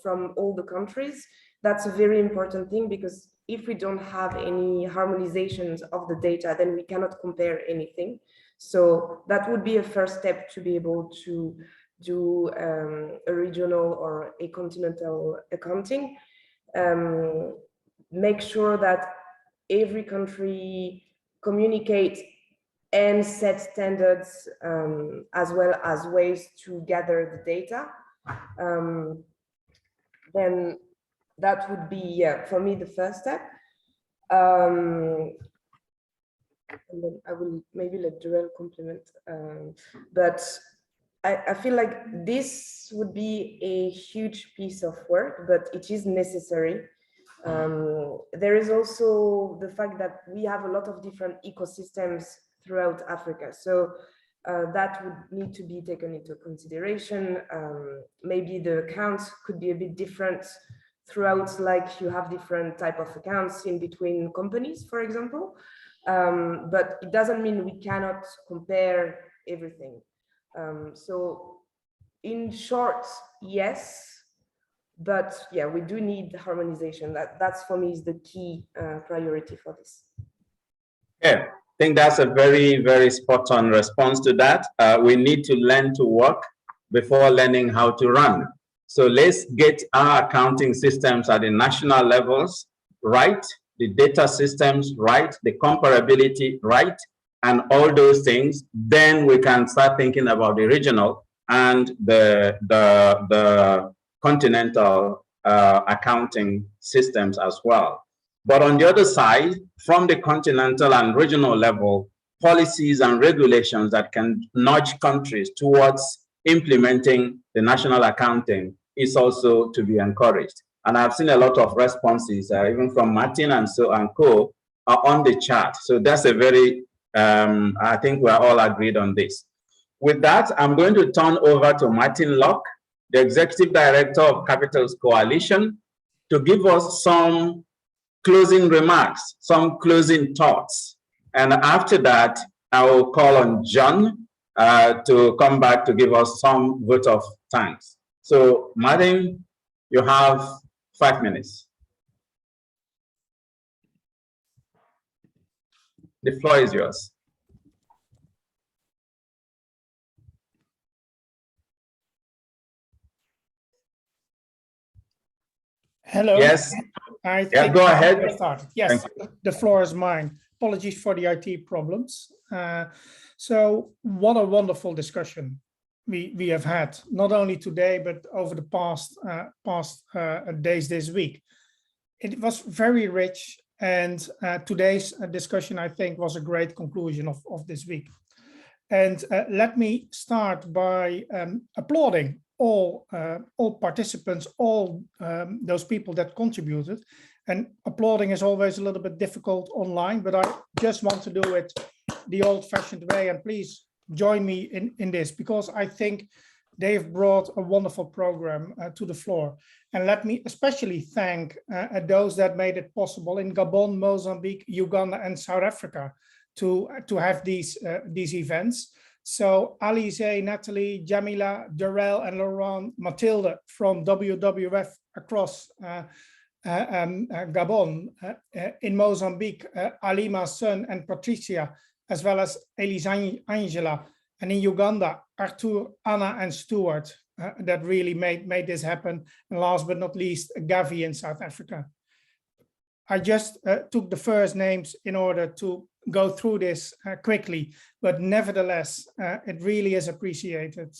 from all the countries. That's a very important thing, because if we don't have any harmonizations of the data, then we cannot compare anything. So that would be a first step to be able to do a regional or a continental accounting. make sure that every country communicate and set standards, as well as ways to gather the data, then that would be, for me, the first step. And then I will maybe let Joel complement. But I feel like this would be a huge piece of work, but it is necessary. There is also the fact that we have a lot of different ecosystems throughout Africa. So that would need to be taken into consideration. Maybe the accounts could be a bit different throughout, like you have different type of accounts in between companies, for example. But it doesn't mean we cannot compare everything. So in short, yes, but yeah, we do need harmonization. That's for me is the key priority for this. Yeah, I think that's a very, very spot on response to that. We need to learn to work before learning how to run. So let's get our accounting systems at the national levels right, the data systems right, the comparability right, and all those things. Then we can start thinking about the regional and the continental accounting systems as well. But on the other side, from the continental and regional level, policies and regulations that can nudge countries towards implementing the national accounting is also to be encouraged. And I've seen a lot of responses, even from Martin and co, on the chat. So that's a very, I think we're all agreed on this. With that, I'm going to turn over to Martin Locke, the Executive Director of Capitals Coalition, to give us some closing remarks, some closing thoughts. And after that, I will call on John to come back to give us some vote of thanks. So, Martin, you have 5 minutes. The floor is yours. Hello. Yes. I think yeah, go ahead. Yes, the floor is mine. Apologies for the IT problems. So what a wonderful discussion we have had, not only today, but over the past days this week. It was very rich, and today's discussion, I think, was a great conclusion of this week. And let me start by applauding all participants, all those people that contributed. And applauding is always a little bit difficult online, but I just want to do it the old-fashioned way. And please join me in this, because I think they've brought a wonderful program to the floor. And let me especially thank those that made it possible in Gabon, Mozambique, Uganda, and South Africa to have these events. So Alize, Natalie, Jamila, Darrell, and Laurent, Matilda from WWF across Gabon, in Mozambique, Alima, Sun, and Patricia, as well as Elisa Angela, and in Uganda, Arthur, Anna, and Stuart, that really made this happen. And last but not least, Gabby in South Africa. I just took the first names in order to go through this quickly, but nevertheless, it really is appreciated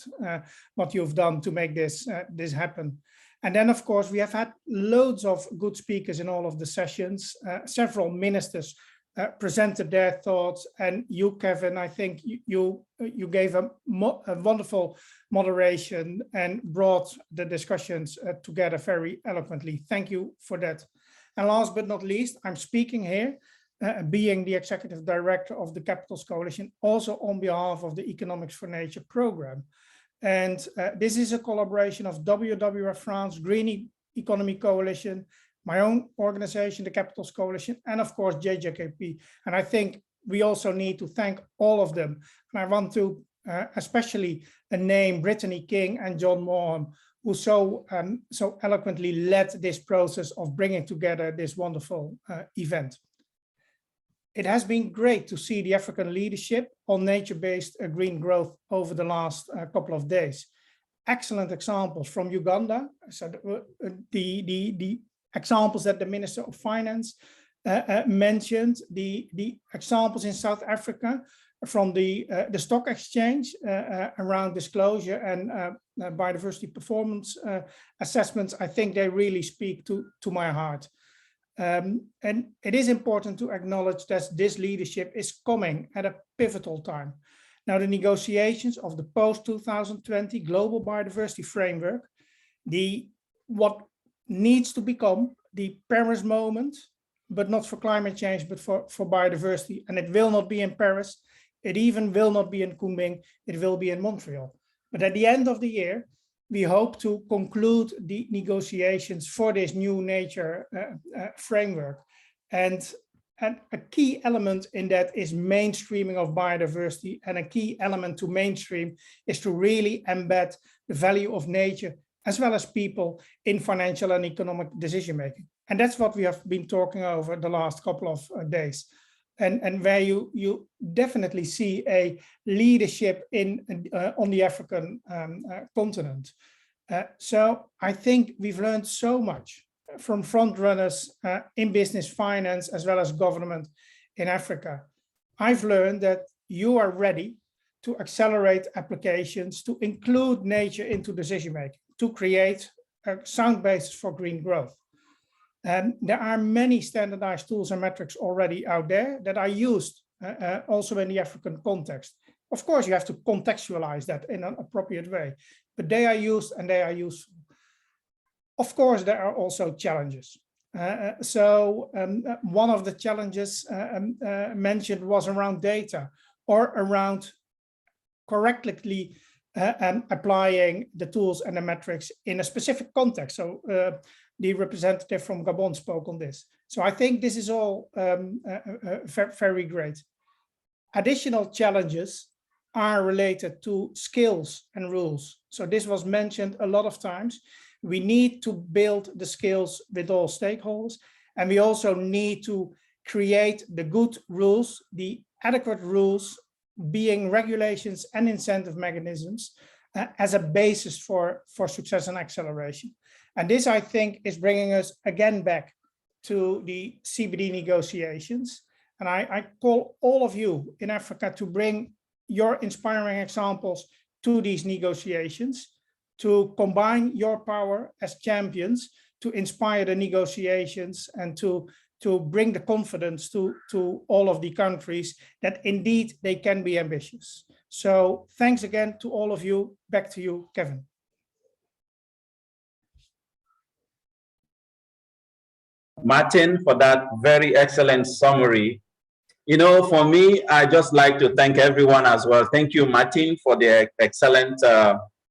what you've done to make this happen. And then, of course, we have had loads of good speakers in all of the sessions. Several ministers presented their thoughts, and you, Kevin, I think you gave a wonderful moderation and brought the discussions together very eloquently. Thank you for that. And last but not least, I'm speaking here, being the executive director of the Capitals Coalition, also on behalf of the Economics for Nature program. And this is a collaboration of WWF France, Green Economy Coalition, my own organization, the Capitals Coalition, and of course, JJKP. And I think we also need to thank all of them. And I want to especially name Brittany King and John Mohan, who so eloquently led this process of bringing together this wonderful event. It has been great to see the African leadership on nature-based green growth over the last couple of days. Excellent examples from Uganda. So the examples that the Minister of Finance mentioned, the examples in South Africa from the stock exchange around disclosure and biodiversity performance assessments, I think they really speak to my heart. And it is important to acknowledge that this leadership is coming at a pivotal time. Now, the negotiations of the post-2020 Global Biodiversity Framework, what needs to become the Paris moment, but not for climate change, but for biodiversity. And it will not be in Paris. It even will not be in Kunming. It will be in Montreal. But at the end of the year, we hope to conclude the negotiations for this new nature framework. And a key element in that is mainstreaming of biodiversity. And a key element to mainstream is to really embed the value of nature as well as people in financial and economic decision-making. And that's what we have been talking over the last couple of days. And where you definitely see a leadership on the African continent. So I think we've learned so much from front runners in business finance as well as government in Africa. I've learned that you are ready to accelerate applications, to include nature into decision-making, to create a sound basis for green growth. There are many standardized tools and metrics already out there that are used also in the African context. Of course, you have to contextualize that in an appropriate way, but they are used and they are useful. Of course, there are also challenges. One of the challenges mentioned was around data or around correctly applying the tools and the metrics in a specific context. So the representative from Gabon spoke on this. So I think this is all very great. Additional challenges are related to skills and rules. So this was mentioned a lot of times. We need to build the skills with all stakeholders, and we also need to create the good rules, the adequate rules, being regulations and incentive mechanisms as a basis for success and acceleration. And this, I think, is bringing us again back to the CBD negotiations. And I call all of you in Africa to bring your inspiring examples to these negotiations, to combine your power as champions, to inspire the negotiations and to bring the confidence to all of the countries that indeed they can be ambitious. So thanks again to all of you. Back to you, Kevin. Martin, for that very excellent summary. You know, for me, I just like to thank everyone as well. Thank you, Martin, for the excellent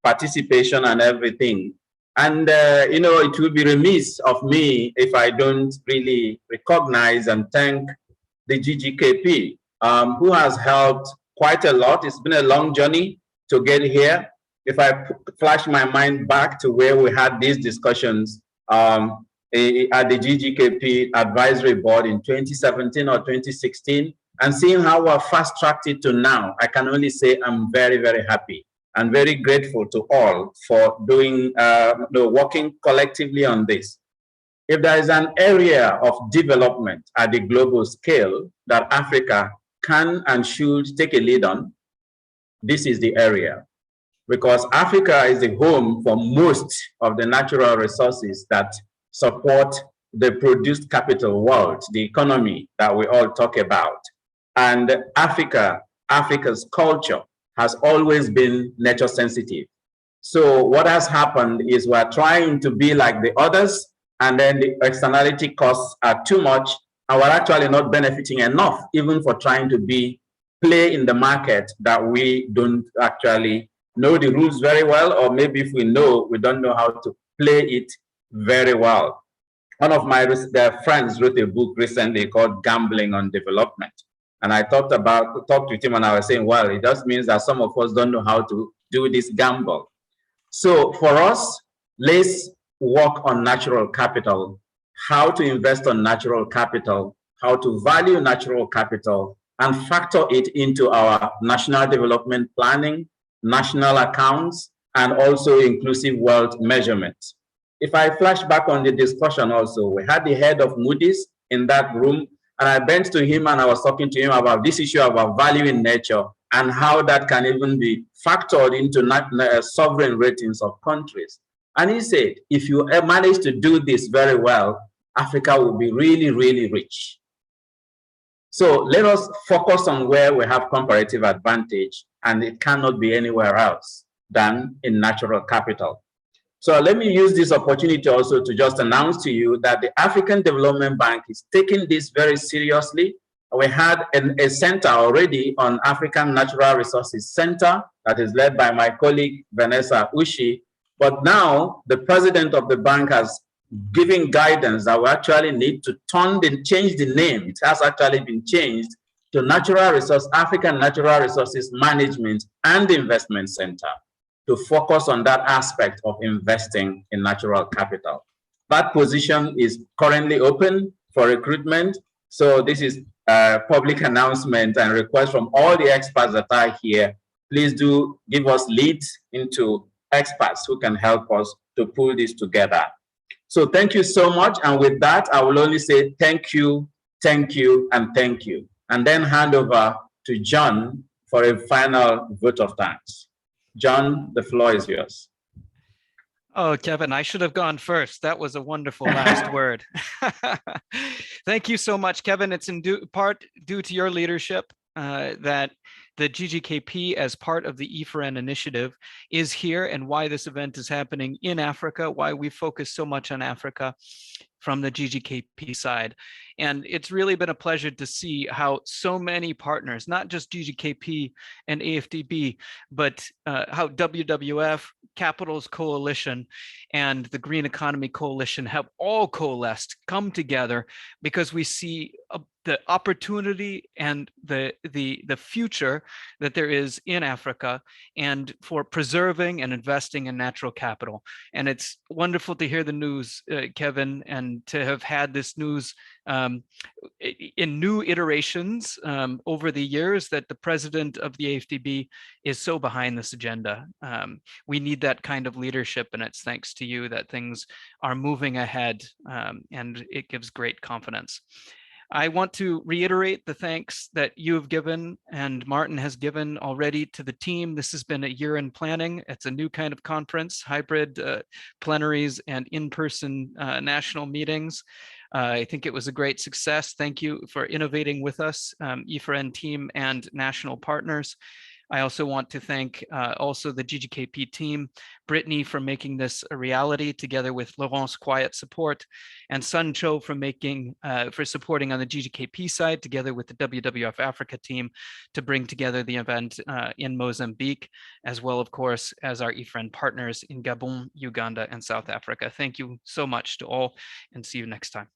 participation and everything. And, you know, it would be remiss of me if I don't really recognize and thank the GGKP, who has helped quite a lot. It's been a long journey to get here. If I flash my mind back to where we had these discussions at the GGKP Advisory Board in 2017 or 2016, and seeing how we're fast-tracked it to now, I can only say I'm very, very happy and very grateful to all for doing, working collectively on this. If there is an area of development at the global scale that Africa can and should take a lead on, this is the area. Because Africa is the home for most of the natural resources that support the produced capital world, the economy that we all talk about. And Africa's culture has always been nature sensitive. So what has happened is we're trying to be like the others, and then the externality costs are too much, and we're actually not benefiting enough, even for trying to play in the market that we don't actually know the rules very well, or maybe if we know, we don't know how to play it very well. One of my friends wrote a book recently called Gambling on Development. And I talked with him and I was saying, well, it just means that some of us don't know how to do this gamble. So for us, let's work on natural capital, how to invest on natural capital, how to value natural capital, and factor it into our national development planning, national accounts, and also inclusive wealth measurement. if I flash back on the discussion also, we had the head of Moody's in that room, and I bent to him and I was talking to him about this issue about value in nature and how that can even be factored into sovereign ratings of countries. And he said, if you manage to do this very well, Africa will be really, really rich. So let us focus on where we have comparative advantage, and it cannot be anywhere else than in natural capital. So let me use this opportunity also to just announce to you that the African Development Bank is taking this very seriously. We had a center already on African Natural Resources Center that is led by my colleague, Vanessa Ushi. But now the president of the bank has given guidance that we actually need to change the name. It has actually been changed to African Natural Resources Management and Investment Center, to focus on that aspect of investing in natural capital. That position is currently open for recruitment. So this is a public announcement and request from all the experts that are here. Please do give us leads into experts who can help us to pull this together. So thank you so much. And with that, I will only say thank you, and thank you. And then hand over to John for a final vote of thanks. John, the floor is yours. Oh, Kevin, I should have gone first. That was a wonderful last word. Thank you so much, Kevin. It's in part due to your leadership that the GGKP, as part of the EFRN initiative, is here, and why this event is happening in Africa, why we focus so much on Africa from the GGKP side. And it's really been a pleasure to see how so many partners, not just GGKP and AFDB, but how WWF, Capitals Coalition, and the Green Economy Coalition have all coalesced, come together, because we see the opportunity and the future that there is in Africa, and for preserving and investing in natural capital. And it's wonderful to hear the news, Kevin, and to have had this news in new iterations over the years, that the president of the AFDB is so behind this agenda. We need that kind of leadership, and it's thanks to you that things are moving ahead, and it gives great confidence. I want to reiterate the thanks that you have given and Martin has given already to the team. This has been a year in planning. It's a new kind of conference, hybrid plenaries and in-person national meetings. I think it was a great success. Thank you for innovating with us, EFRN team and national partners. I also want to thank also the GGKP team, Brittany for making this a reality, together with Laurent's quiet support, and Sun Cho for supporting on the GGKP side, together with the WWF Africa team, to bring together the event in Mozambique, as well, of course, as our EFRN partners in Gabon, Uganda, and South Africa. Thank you so much to all, and see you next time.